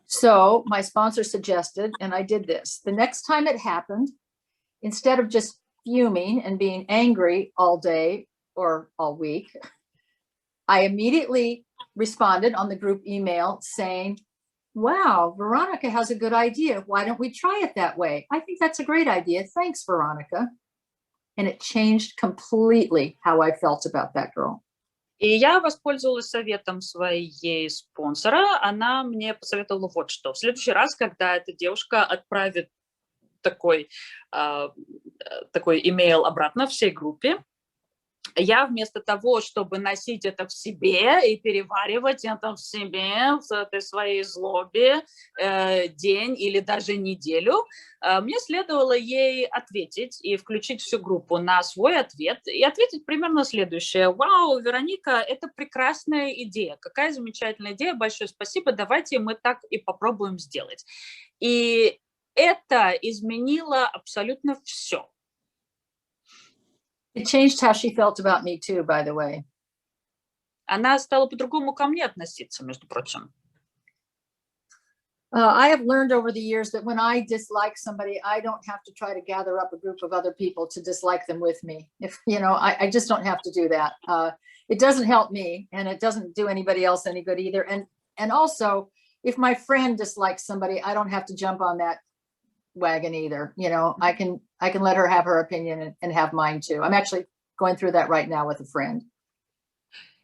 So my sponsor suggested, and I did this. The next time it happened, instead of just fuming and being angry all day or all week, I immediately responded on the group email saying, wow, Veronica has a good idea. Why don't we try it that way? I think that's a great idea. Thanks, Veronica. And it changed completely how I felt about that girl. И я воспользовалась советом своей спонсора. Она мне посоветовала вот что. В следующий раз, когда эта девушка отправит такой имейл обратно всей группе, я вместо того, чтобы носить это в себе и переваривать это в себе, в этой своей злобе день или даже неделю, мне следовало ей ответить и включить всю группу на свой ответ и ответить примерно следующее. Вау, Вероника, это прекрасная идея, какая замечательная идея, большое спасибо, давайте мы так и попробуем сделать. И это изменило абсолютно все. It changed how she felt about me too, by the way. Она стала по-другому ко мне относиться, между прочим. I have learned over the years that when I dislike somebody, I don't have to try to gather up a group of other people to dislike them with me. If I just don't have to do that. It doesn't help me, and it doesn't do anybody else any good either. And also, if my friend dislikes somebody, I don't have to jump on that wagon either. I can let her have her opinion and have mine too. I'm actually going through that right now with a friend.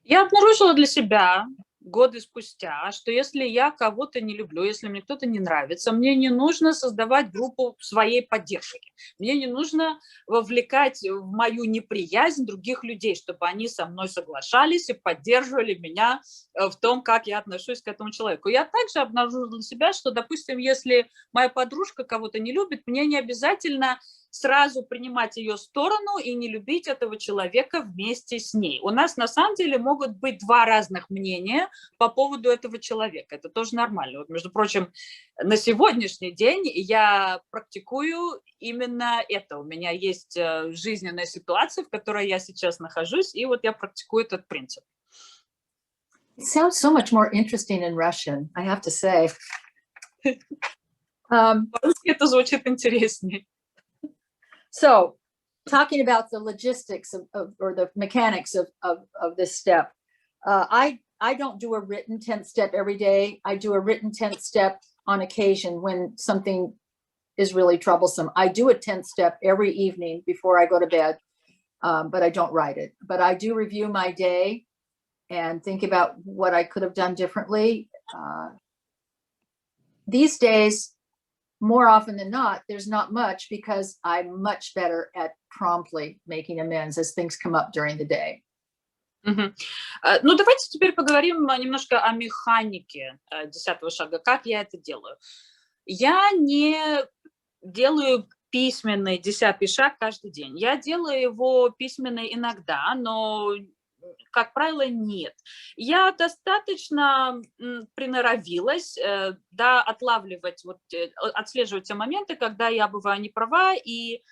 Я обнаружила для себя годы спустя, что если я кого-то не люблю, если мне кто-то не нравится, мне не нужно создавать группу своей поддержки. Мне не нужно вовлекать в мою неприязнь других людей, чтобы они со мной соглашались и поддерживали меня в том, как я отношусь к этому человеку. Я также обнаружила для себя, что, допустим, если моя подружка кого-то не любит, мне не обязательно сразу принимать ее сторону и не любить этого человека вместе с ней. У нас на самом деле могут быть два разных мнения по поводу этого человека. Это тоже нормально. Вот, между прочим, на сегодняшний день я практикую именно это. У меня есть жизненная ситуация, в которой я сейчас нахожусь, и вот я практикую этот принцип. It sounds so much more interesting in Russian, I have to say. По-русски это звучит интереснее. So, talking about the logistics or the mechanics of this step, I don't do a written 10th step every day. I do a written 10th step on occasion when something is really troublesome. I do a 10th step every evening before I go to bed, but I don't write it. But I do review my day and think about what I could have done differently. These days, more often than not, there's not much because I'm much better at promptly making amends as things come up during the day. Ну, давайте теперь поговорим немножко о механике 10-го шага, как я это делаю. Я не делаю письменный 10-й шаг каждый день. Я делаю его письменный иногда, но, как правило, нет. Я достаточно приноровилась, отлавливать, отслеживать те моменты, когда я бываю не права, и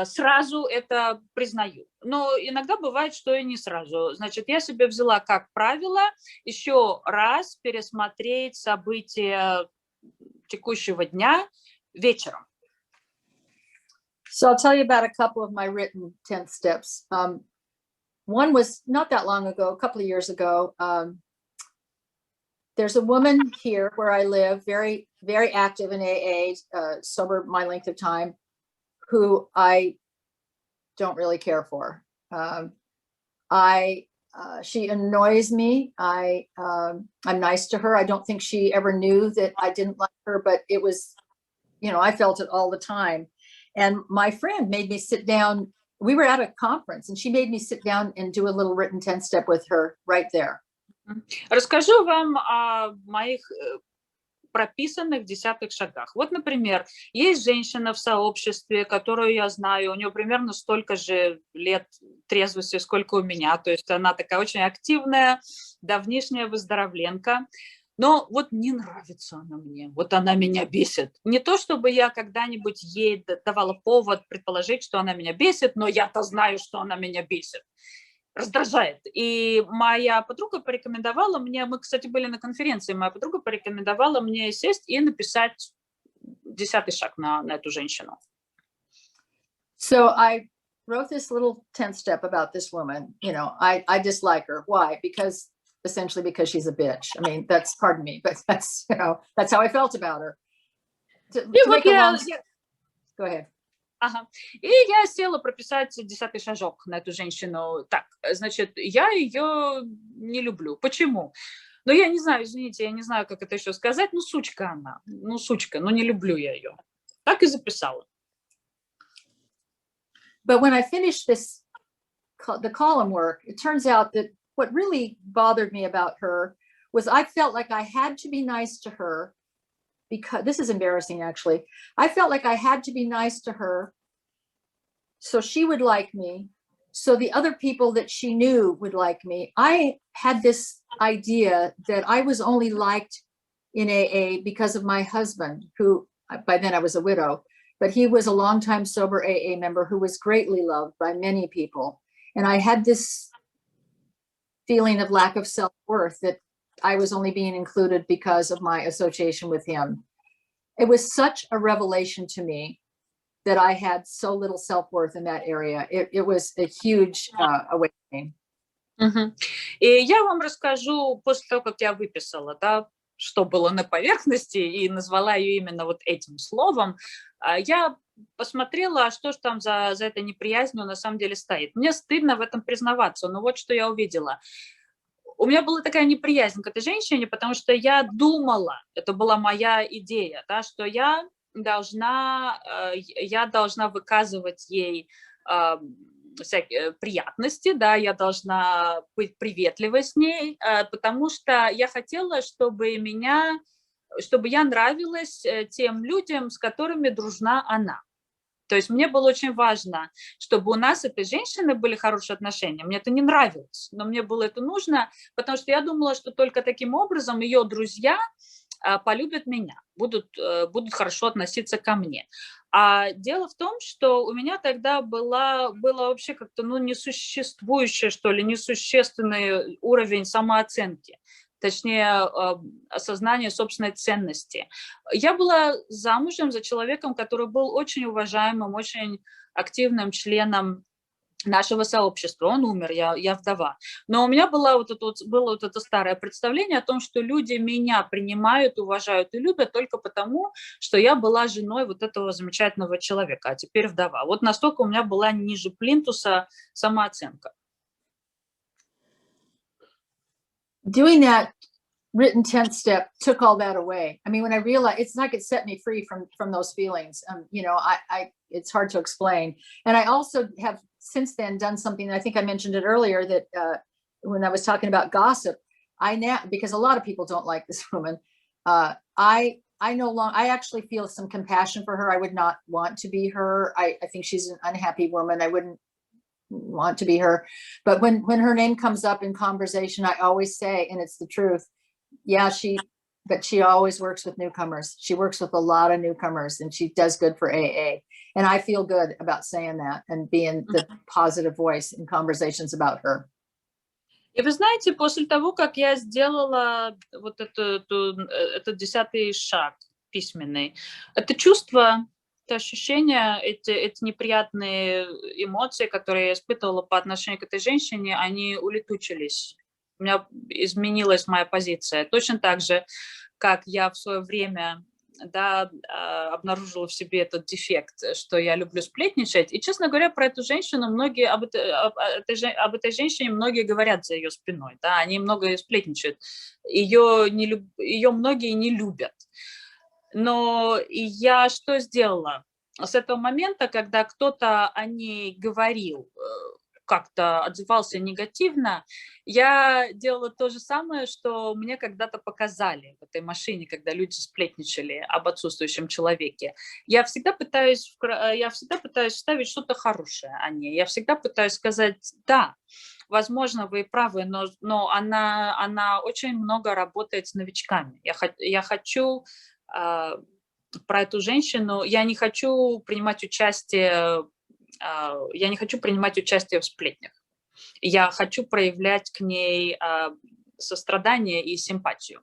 сразу это признаю. Но иногда бывает, что и не сразу. Значит, я себе взяла как правило еще раз пересмотреть события текущего дня вечером. So I'll tell you about a couple of my written 10th steps. One was not that long ago, a couple of years ago. There's a woman here where I live, very, very active in AA, sober my length of time, who I don't really care for. She annoys me. I'm nice to her. I don't think she ever knew that I didn't like her, but it was, I felt it all the time. And my friend made me sit down. We were at a conference and she made me sit down and do a little written 10-step with her right there. Расскажу вам о моих прописанных 10 шагах. Вот, например, есть женщина в сообществе, которую я знаю, у нее примерно столько же лет трезвости, сколько у меня, то есть она такая очень активная, давнишняя выздоровленка, но вот не нравится она мне, вот она меня бесит. Не то, чтобы я когда-нибудь ей давала повод предположить, что она меня бесит, но я-то знаю, что она меня бесит. Раздражает. И моя подруга порекомендовала мне, мы, кстати, были на конференции, моя подруга порекомендовала мне сесть и написать 10 шаг на эту женщину. So I wrote this little 10th step about this woman. You know, I dislike her. Why? Because essentially because she's a bitch. I mean, that's, pardon me, but that's, you know, that's how I felt about her. To make a long... Go ahead. Ага. И я села прописать 10 шажок на эту женщину. Так, значит, я ее не люблю. Почему? Ну, я не знаю, извините, я не знаю, как это еще сказать. Ну, сучка она. Ну, сучка, ну, не люблю я ее. Так и записала. But when I finished this, the column work, it turns out that what really bothered me about her was I felt like I had to be nice to her. Because this is embarrassing, actually. I felt like I had to be nice to her so she would like me, so the other people that she knew would like me. I had this idea that I was only liked in AA because of my husband, who by then I was a widow, but he was a longtime sober AA member who was greatly loved by many people. And I had this feeling of lack of self-worth that I was only being included because of my association with him. It was such a revelation to me that I had so little self-worth in that area. It was a huge awakening. И я вам расскажу после того, как я выписала, да, что было на поверхности, и назвала ее именно вот этим словом, я посмотрела, а что же там за этой неприязнью на самом деле стоит. Мне стыдно в этом признаваться, но вот что я увидела. У меня была такая неприязнь к этой женщине, потому что я думала, это была моя идея, да, что я должна выказывать ей всякие приятности, да, я должна быть приветливой с ней, потому что я хотела, чтобы я нравилась тем людям, с которыми дружна она. То есть мне было очень важно, чтобы у нас с этой женщиной были хорошие отношения. Мне это не нравилось, но мне было это нужно, потому что я думала, что только таким образом ее друзья полюбят меня, будут хорошо относиться ко мне. А дело в том, что у меня тогда было вообще как-то несуществующий, что ли, несущественный уровень самооценки. Точнее, осознание собственной ценности. Я была замужем за человеком, который был очень уважаемым, очень активным членом нашего сообщества. Он умер, я вдова. Но у меня было вот это старое представление о том, что люди меня принимают, уважают и любят только потому, что я была женой вот этого замечательного человека, а теперь вдова. Вот настолько у меня была ниже плинтуса самооценка. Doing that written 10th step took all that away. I mean, when I realized, it's like it set me free from those feelings. You know, it's hard to explain. And I also have since then done something, I think I mentioned it earlier, that when I was talking about gossip, because a lot of people don't like this woman, I actually feel some compassion for her. I would not want to be her. I think she's an unhappy woman. I wouldn't want to be her. But when her name comes up in conversation, I always say, and it's the truth, yeah, but she always works with newcomers. She works with a lot of newcomers and she does good for AA. And I feel good about saying that and being the positive voice in conversations about her. И вы знаете, после того, как я сделала вот этот 10-й шаг письменный, это чувство, это ощущение, эти неприятные эмоции, которые я испытывала по отношению к этой женщине, они улетучились. У меня изменилась моя позиция. Точно так же, как я в свое время обнаружила в себе этот дефект, что я люблю сплетничать. И, честно говоря, про эту женщину об этой женщине многие говорят за ее спиной. Да, они много сплетничают. Ее многие не любят. Но я что сделала? с этого момента, когда кто-то о ней говорил, как-то отзывался негативно, я делала то же самое, что мне когда-то показали в этой машине, когда люди сплетничали об отсутствующем человеке. Я всегда пытаюсь вставить что-то хорошее о ней. Я всегда пытаюсь сказать, да, возможно, вы правы, но она очень много работает с новичками. Я хочу про эту женщину, я не хочу принимать участие в сплетнях. Я хочу проявлять к ней сострадание и симпатию.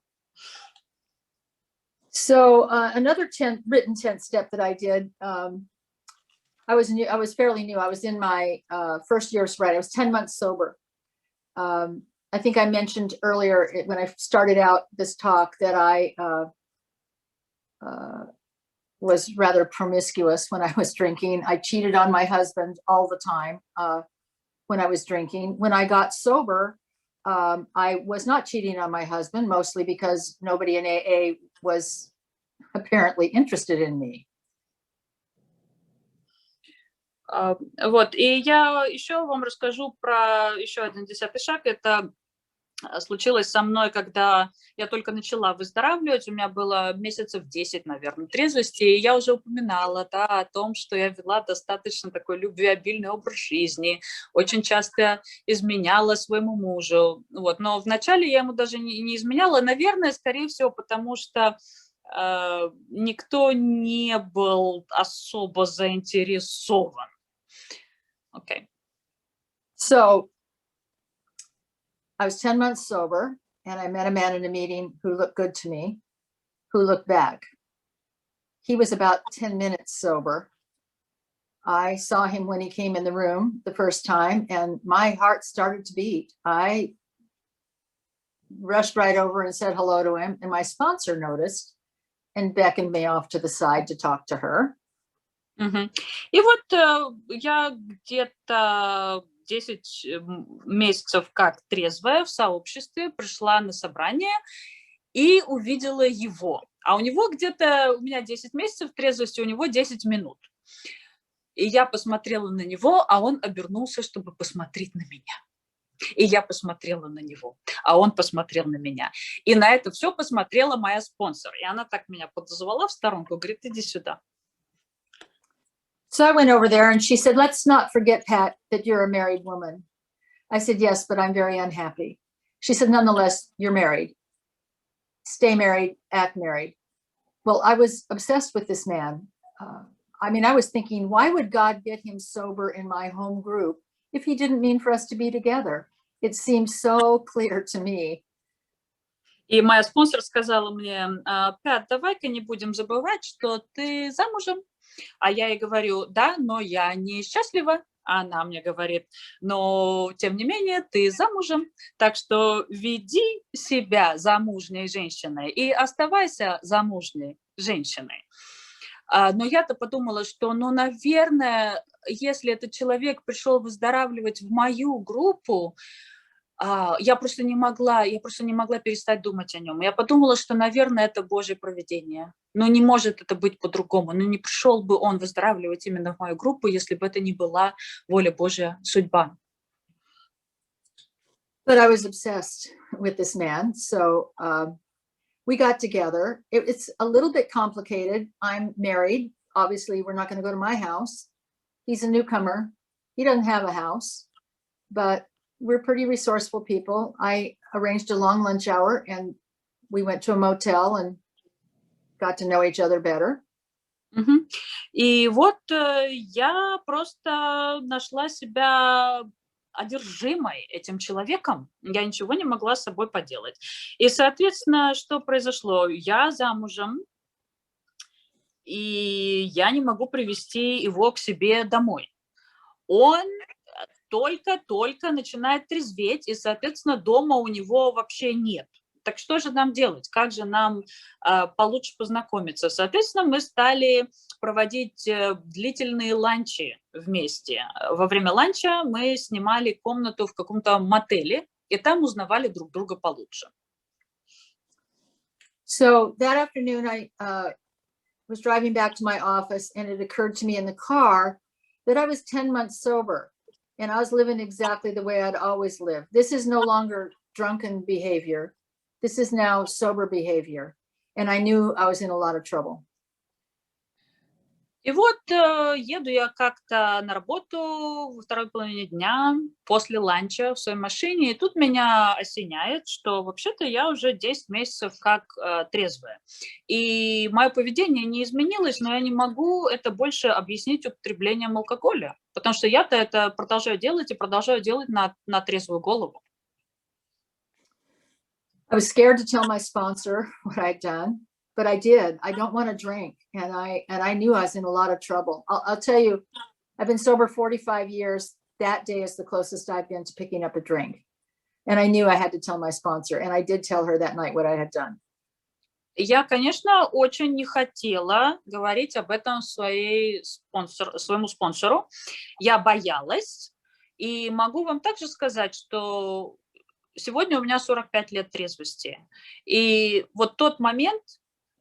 So another written 10 step that I did, I was fairly new. I was in my first year of sobriety. I was 10 months sober. I think I mentioned earlier when I started out this talk that I was rather promiscuous when I was drinking. I cheated on my husband all the time when I was drinking. When I got sober, I was not cheating on my husband, mostly because nobody in AA was apparently interested in me. Вот, и я еще вам расскажу про еще один 10-й шаг. Это случилось со мной, когда я только начала выздоравливать, у меня было месяцев 10, наверное, трезвости, и я уже упоминала, да, о том, что я вела достаточно такой любвеобильный образ жизни, очень часто изменяла своему мужу, вот, но вначале я ему даже не изменяла, наверное, скорее всего, потому что никто не был особо заинтересован. Okay. So I was 10 months sober, and I met a man in a meeting who looked good to me, who looked back. He was about 10 minutes sober. I saw him when he came in the room the first time, and my heart started to beat. I rushed right over and said hello to him, and my sponsor noticed and beckoned me off to the side to talk to her. И вот я где-то 10 месяцев как трезвая в сообществе пришла на собрание и увидела его. А у него где-то, у меня 10 месяцев трезвости, у него 10 минут. И я посмотрела на него, а он обернулся, чтобы посмотреть на меня. И я посмотрела на него, а он посмотрел на меня. И на это все посмотрела моя спонсор. И она так меня подозвала в сторонку, говорит, иди сюда. So I went over there and she said, let's not forget, Pat, that you're a married woman. I said, yes, but I'm very unhappy. She said, nonetheless, you're married. Stay married, act married. Well, I was obsessed with this man. I mean, I was thinking, why would God get him sober in my home group if he didn't mean for us to be together? It seemed so clear to me. И моя спонсор сказала мне, Пят, давай-ка не будем забывать, что ты замужем. А я ей говорю, да, но я не счастлива. А она мне говорит, но тем не менее ты замужем, так что веди себя замужней женщиной и оставайся замужней женщиной. Но я-то подумала, что, ну, наверное, если этот человек пришел выздоравливать в мою группу, я просто не могла перестать думать о нем. Я подумала, что, наверное, это Божье провидение. Но не может это быть по-другому. Но не пришел бы он выздоравливать именно в мою группу, если бы это не была воля Божья, судьба. But I was obsessed with this man. So we got together. It's a little bit complicated. I'm married. Obviously, we're not going to go to my house. He's a newcomer. He doesn't have a house. But we're pretty resourceful people. I arranged a long lunch hour and we went to a motel and got to know each other better. И вот я просто нашла себя одержимой этим человеком. Я ничего не могла с собой поделать. И, соответственно, что произошло? Я замужем, и я не могу привести его к себе домой. Он только начинает трезветь, и, соответственно, дома у него вообще нет. Так что же нам делать? Как же нам получше познакомиться? Соответственно, мы стали проводить длительные ланчи вместе. Во время ланча мы снимали комнату в каком-то мотеле, и там узнавали друг друга получше. So that afternoon, was driving back to my office, and it occurred to me in the car that I was 10 months sober, and I was living exactly the way I'd always lived. This is no longer drunken behavior. This is now sober behavior. And I knew I was in a lot of trouble. И вот еду я как-то на работу во второй половине дня после ланча в своей машине, и тут меня осеняет, что вообще-то я уже 10 месяцев как трезвая. И мое поведение не изменилось, но я не могу это больше объяснить употреблением алкоголя, потому что я-то это продолжаю делать и продолжаю делать на трезвую голову. I was scared to tell my sponsor what I'd done, but I did. I don't want to drink. And I knew I was in a lot of trouble. I'll tell you, I've been sober 45 years. That day is the closest I've been to picking up a drink. And I knew I had to tell my sponsor. And I did tell her that night what I had done. Я, конечно, очень не хотела говорить об этом своему спонсору. Я боялась. И могу вам также сказать, что сегодня у меня 45 лет трезвости. И вот тот момент,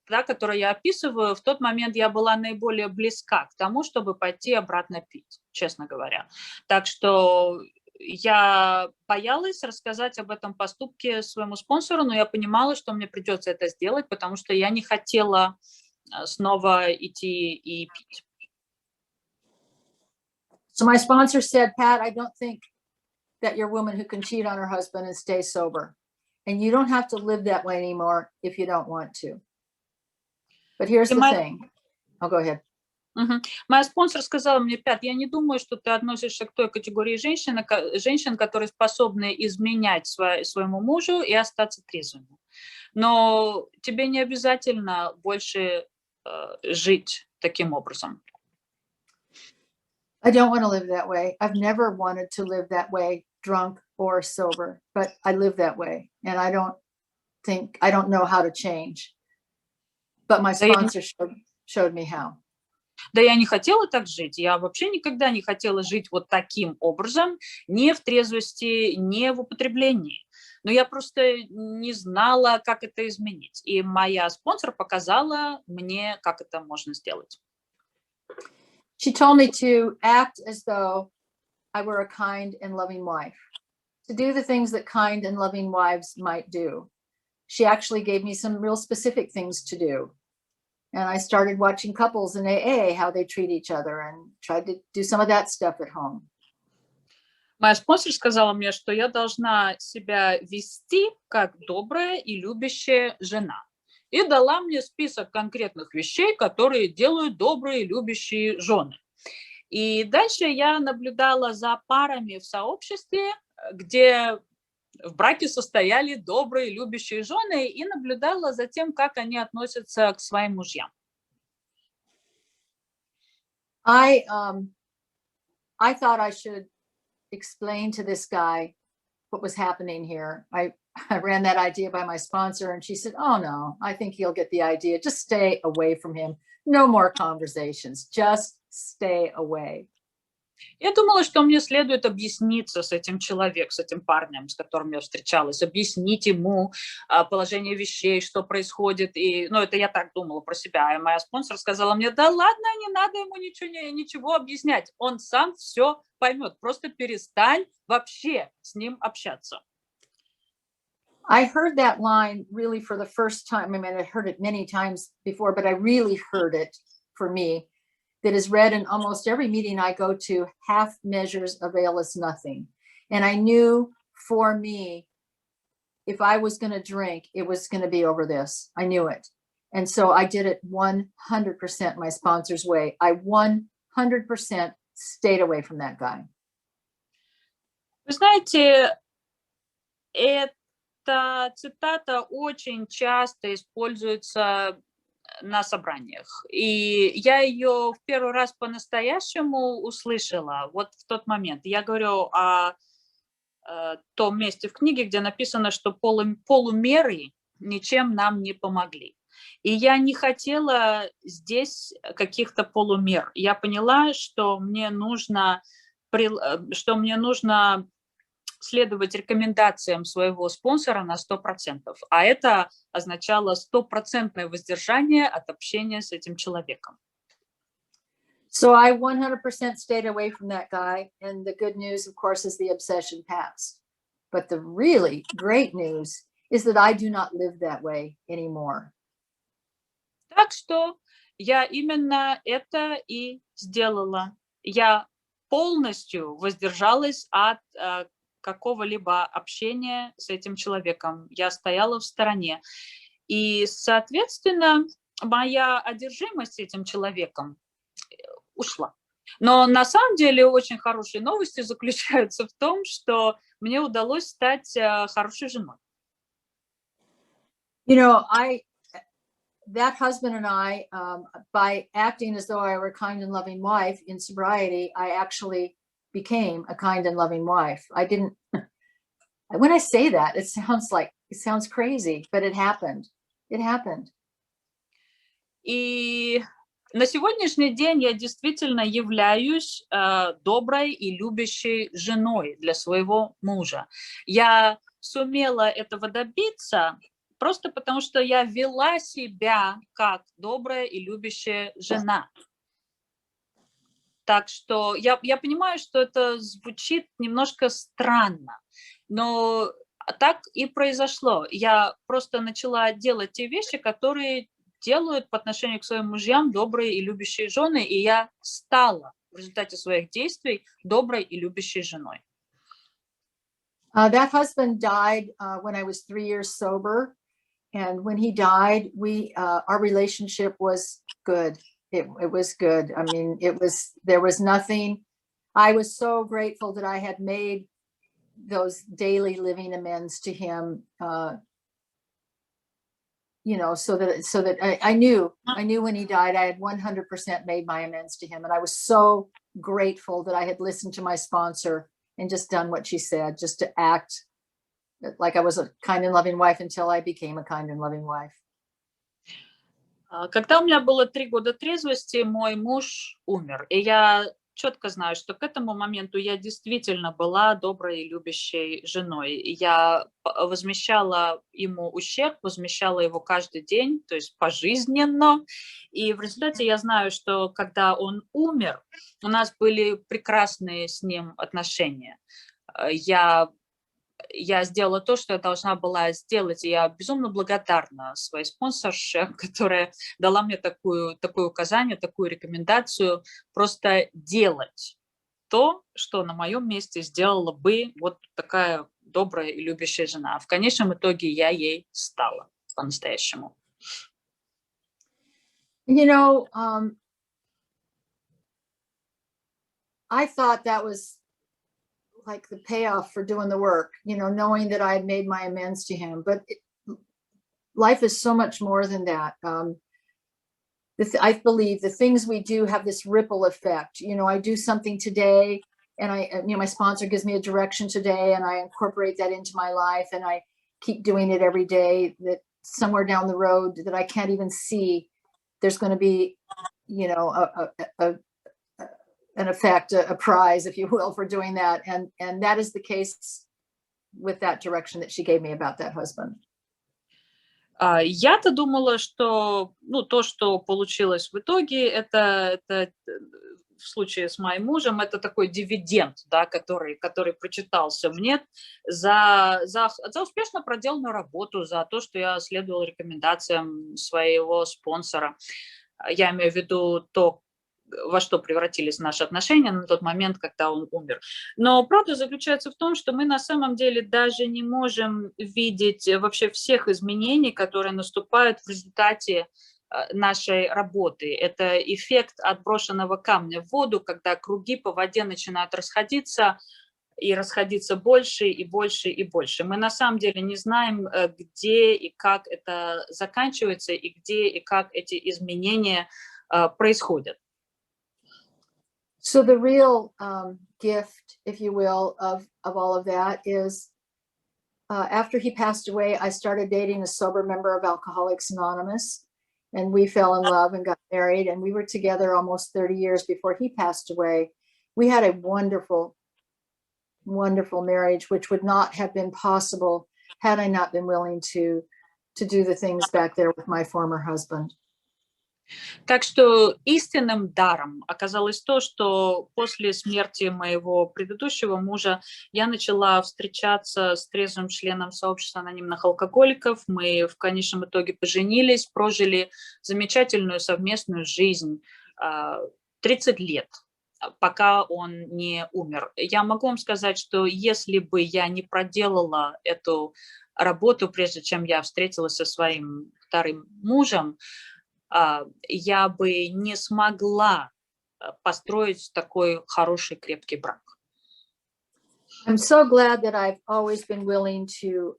да, который я описываю, в тот момент я была наиболее близка к тому, чтобы пойти обратно пить, честно говоря. Так что я боялась рассказать об этом поступке своему спонсору, но я понимала, что мне придется это сделать, потому что я не хотела снова идти и пить. So my sponsor said, Pat, I don't think that you're a woman who can cheat on her husband and stay sober. And you don't have to live that way anymore if you don't want to. But here's the thing. Oh, go ahead. Моя спонсор сказала мне, Пят, я не думаю, что ты относишься к той категории женщин, которые способны изменять своему мужу и остаться трезвыми. Но тебе не обязательно больше жить таким образом. I don't want to live that way. I've never wanted to live that way, drunk or sober, but I live that way. And I don't know how to change. But my sponsor showed me how. Да я не хотела так жить. Я вообще никогда не хотела жить вот таким образом, ни в трезвости, ни в употреблении. Но я просто не знала, как это изменить. И моя спонсор показала мне, как это можно сделать. She told me to act as though I were a kind and loving wife, to do the things that kind and loving wives might do. She actually gave me some real specific things to do. And I started watching couples in AA, how they treat each other, and tried to do some of that stuff at home. Моя спонсор сказала мне, что я должна себя вести как добрая и любящая жена. И дала мне список конкретных вещей, которые делают добрые и любящие жены. И дальше я наблюдала за парами в сообществе, где в браке состояли добрые, любящие жены, и наблюдала за тем, как они относятся к своим мужьям. I thought I should explain to this guy what was happening here. I ran that idea by my sponsor, and she said, oh, no, I think he'll get the idea. Just stay away from him. No more conversations. Just stay away. Я думала, что мне следует объясниться с этим человеком, с этим парнем, с которым я встречалась, объяснить ему положение вещей, что происходит. И, ну, это я так думала про себя. И моя спонсор сказала мне, да ладно, не надо ему ничего объяснять. Он сам все поймет. Просто перестань вообще с ним общаться. I heard that line really for the first time. I mean, I heard it many times before, but I really heard it for me. That is read in almost every meeting I go to, half measures avail us nothing. And I knew for me, if I was going to drink, it was going to be over this. I knew it. And so I did it 100% my sponsor's way. I 100% stayed away from that guy. Вы знаете, эта цитата очень часто используется на собраниях. И я ее в первый раз по-настоящему услышала вот в тот момент. Я говорю о том месте в книге, где написано, что полумеры ничем нам не помогли. И я не хотела здесь каких-то полумер. Я поняла, что мне нужно следовать рекомендациям своего спонсора на 100%. А это означало 100% воздержание от общения с этим человеком. So I 100% stayed away from that guy. And the good news, of course, is the obsession passed. But the really great news is that I do not live that way anymore. Так что я именно это и сделала. Я полностью воздержалась от какого-либо общения с этим человеком. Я стояла в стороне. И, соответственно, моя одержимость этим человеком ушла. Но на самом деле очень хорошие новости заключаются в том, что мне удалось стать хорошей женой. You know, that husband and I, by acting as though I were a kind and loving wife in sobriety, I actually became a kind and loving wife. I didn't, when I say that, it sounds crazy, but it happened. It happened. И на сегодняшний день я действительно являюсь доброй и любящей женой для своего мужа. Я сумела этого добиться просто потому, что я вела себя как добрая и любящая жена. Так что я понимаю, что это звучит немножко странно, но так и произошло. Я просто начала делать те вещи, которые делают по отношению к своим мужьям добрые и любящие жены, и я стала в результате своих действий доброй и любящей женой. That husband died when I was 3 years sober, and when he died, our relationship was good. It was good. I mean, there was nothing. I was so grateful that I had made those daily living amends to him. You know, so that I knew when he died, I had 100% made my amends to him. And I was so grateful that I had listened to my sponsor and just done what she said, just to act like I was a kind and loving wife until I became a kind and loving wife. Когда у меня было 3 года трезвости, мой муж умер. И я четко знаю, что к этому моменту я действительно была доброй и любящей женой. Я возмещала ему ущерб, возмещала его каждый день, то есть пожизненно. И в результате я знаю, что когда он умер, у нас были прекрасные с ним отношения. Я сделала то, что я должна была сделать, и я безумно благодарна своей спонсорше, которая дала мне такое указание, такую рекомендацию, просто делать то, что на моем месте сделала бы вот такая добрая и любящая жена. В конечном итоге я ей стала по-настоящему. You know, I thought that was like the payoff for doing the work, you know, knowing that I had made my amends to him. But life is so much more than that. I believe the things we do have this ripple effect. You know, I do something today and my sponsor gives me a direction today and I incorporate that into my life and I keep doing it every day, that somewhere down the road that I can't even see, there's going to be, you know, an effect, a prize, if you will, for doing that. And that is the case with that direction that she gave me about that husband. Я-то думала, что то, что получилось в итоге, это в случае с моим мужем, это такой дивиденд, да, который прочитался мне за успешно проделанную работу, за то, что я следовала рекомендациям своего спонсора. Я имею в виду то, во что превратились наши отношения на тот момент, когда он умер. Но правда заключается в том, что мы на самом деле даже не можем видеть вообще всех изменений, которые наступают в результате нашей работы. Это эффект отброшенного камня в воду, когда круги по воде начинают расходиться, и расходиться больше и больше и больше. Мы на самом деле не знаем, где и как это заканчивается, и где и как эти изменения происходят. So the real gift, if you will, of all of that is after he passed away, I started dating a sober member of Alcoholics Anonymous, and we fell in love and got married, and we were together almost 30 years before he passed away. We had a wonderful wonderful marriage, which would not have been possible had I not been willing to do the things back there with my former husband. Так что истинным даром оказалось то, что после смерти моего предыдущего мужа я начала встречаться с трезвым членом сообщества анонимных алкоголиков. Мы в конечном итоге поженились, прожили замечательную совместную жизнь 30 лет, пока он не умер. Я могу вам сказать, что если бы я не проделала эту работу, прежде чем я встретилась со своим вторым мужем, я бы не смогла построить такой хороший, крепкий брак. I'm so glad that I've always been willing to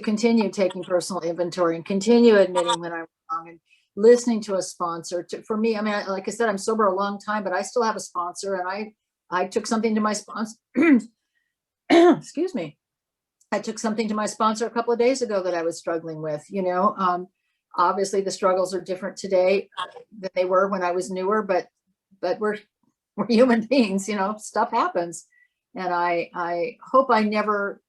continue taking personal inventory and continue admitting when I'm wrong and listening to a sponsor. For me, I mean, like I said, I'm sober a long time, but I still have a sponsor, and I took something to my sponsor. Excuse me. I took something to my sponsor a couple of days ago that I was struggling with, you know. Obviously, the struggles are different today than they were when I was newer, but we're human beings, you know, stuff happens. And I hope I never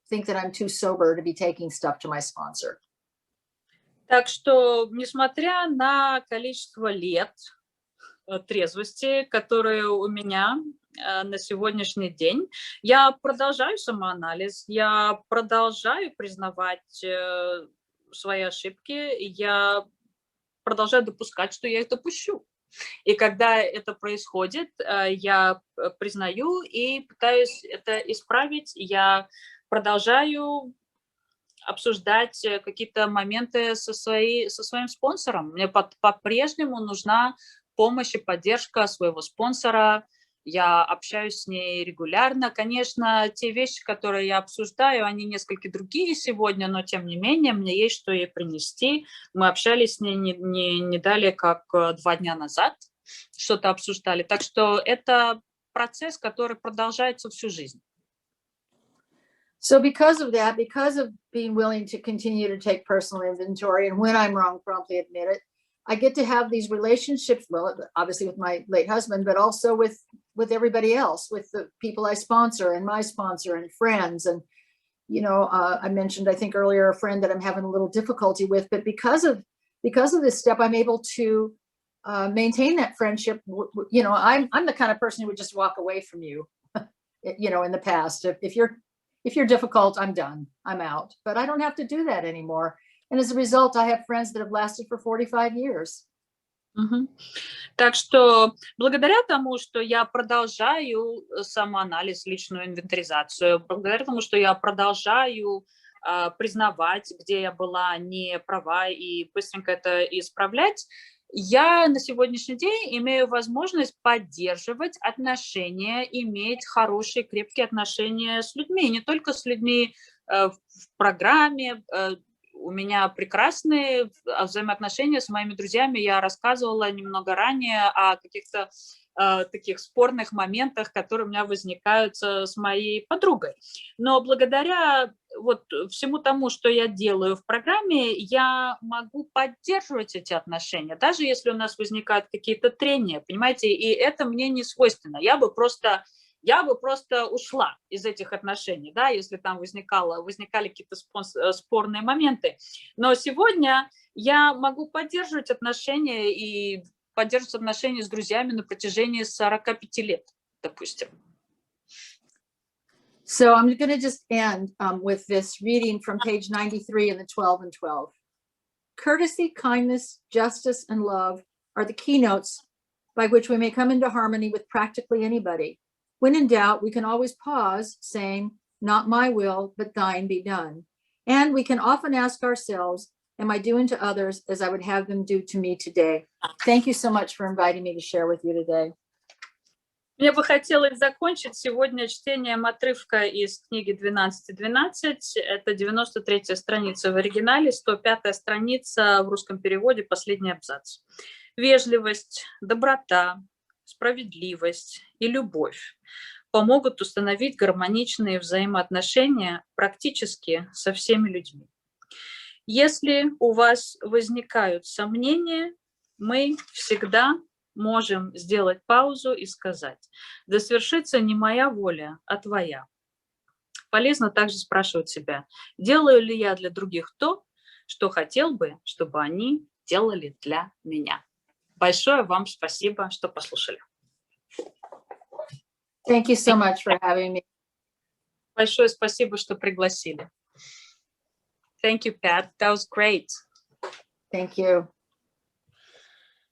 think that I'm too sober to be taking stuff to my sponsor. Так что, несмотря на количество лет трезвости, которые у меня на сегодняшний день, я продолжаю самоанализ, я продолжаю признавать свои ошибки, я продолжаю допускать, что я их допущу. И когда это происходит, я признаю и пытаюсь это исправить. Я продолжаю обсуждать какие-то моменты со своим спонсором. Мне по-прежнему нужна помощь и поддержка своего спонсора. Я общаюсь с ней регулярно. Конечно, те вещи, которые я обсуждаю, они несколько другие сегодня, но тем не менее мне есть что ей принести. Мы общались с ней не далее, как 2 дня назад, что-то обсуждали. Так что это процесс, который продолжается всю жизнь. So because of that, because of being willing to continue to take personal inventory, and when I'm wrong, promptly admit it, I get to have these relationships, well, obviously with my late husband, but also with everybody else, with the people I sponsor and my sponsor and friends. And, you know, I mentioned, I think earlier, a friend that I'm having a little difficulty with, but because of this step, I'm able to maintain that friendship. You know, I'm the kind of person who would just walk away from you, you know, in the past. If you're difficult, I'm done, I'm out, but I don't have to do that anymore. And as a result, I have friends that have lasted for 45 years. Так что благодаря тому, что я продолжаю самоанализ, личную инвентаризацию, благодаря тому, что я продолжаю признавать, где я была не права и быстренько это исправлять, я на сегодняшний день имею возможность поддерживать отношения, иметь хорошие, крепкие отношения с людьми, не только с людьми в программе. У меня прекрасные взаимоотношения с моими друзьями. Я рассказывала немного ранее о каких-то таких спорных моментах, которые у меня возникают с моей подругой. Но благодаря вот всему тому, что я делаю в программе, я могу поддерживать эти отношения, даже если у нас возникают какие-то трения, понимаете, и это мне не свойственно. Я бы просто ушла из этих отношений, да, если там возникали какие-то спорные моменты. Но сегодня я могу поддерживать отношения и поддерживать отношения с друзьями на протяжении 45 лет, допустим. So I'm going to just end with this reading from page 93 in the 12 and 12. Courtesy, kindness, justice, and love are the keynotes by which we may come into harmony with practically anybody. When in doubt, we can always pause, saying, not my will, but thine be done. And we can often ask ourselves, am I doing to others as I would have them do to me today? Thank you so much for inviting me to share with you today. Мне бы хотелось закончить сегодня чтением отрывка из книги 12.12. Это 93-я страница в оригинале, 105-я страница в русском переводе, последний абзац. Вежливость, доброта, справедливость и любовь помогут установить гармоничные взаимоотношения практически со всеми людьми. Если у вас возникают сомнения, мы всегда можем сделать паузу и сказать: да свершится не моя воля, а твоя. Полезно также спрашивать себя, делаю ли я для других то, что хотел бы, чтобы они делали для меня. Большое вам спасибо, что послушали. Thank you so much for having me. Большое спасибо, что пригласили. Thank you, Pat. That was great. Thank you.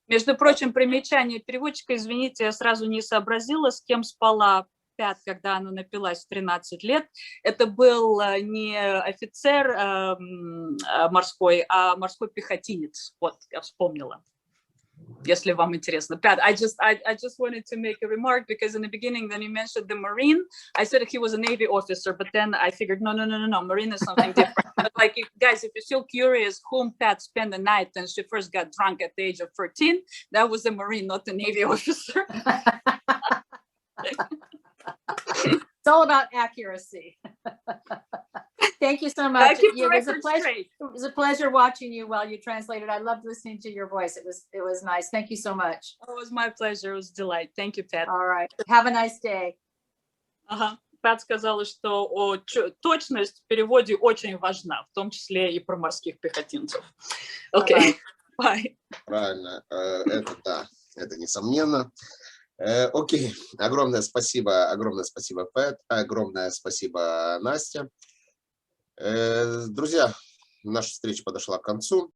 Между прочим, примечание переводчика, извините, я сразу не сообразила, с кем спала Пят, когда она напилась в 13 лет. Это был не офицер морской, а морской пехотинец. Вот, я вспомнила. Если вам интересно. Pat, I just wanted to make a remark because in the beginning, then you mentioned the Marine. I said he was a Navy officer, but then I figured, no, Marine is something different. But like, guys, if you're still curious whom Pat spent the night and she first got drunk at the age of 13, that was a Marine, not a Navy officer. It's all about accuracy. Thank you so much. It was a pleasure watching you while you translated. I loved listening to your voice. It was nice. Thank you so much. It was my pleasure. It was a delight. Thank you, Pat. All right. Have a nice day. Пат сказала, что точность в переводе очень важна, в том числе и про морских пехотинцев. Окей. Bye. Правильно. Это да, это несомненно. Окей. Огромное спасибо, Пэт. Огромное спасибо, Настя. Друзья, наша встреча подошла к концу.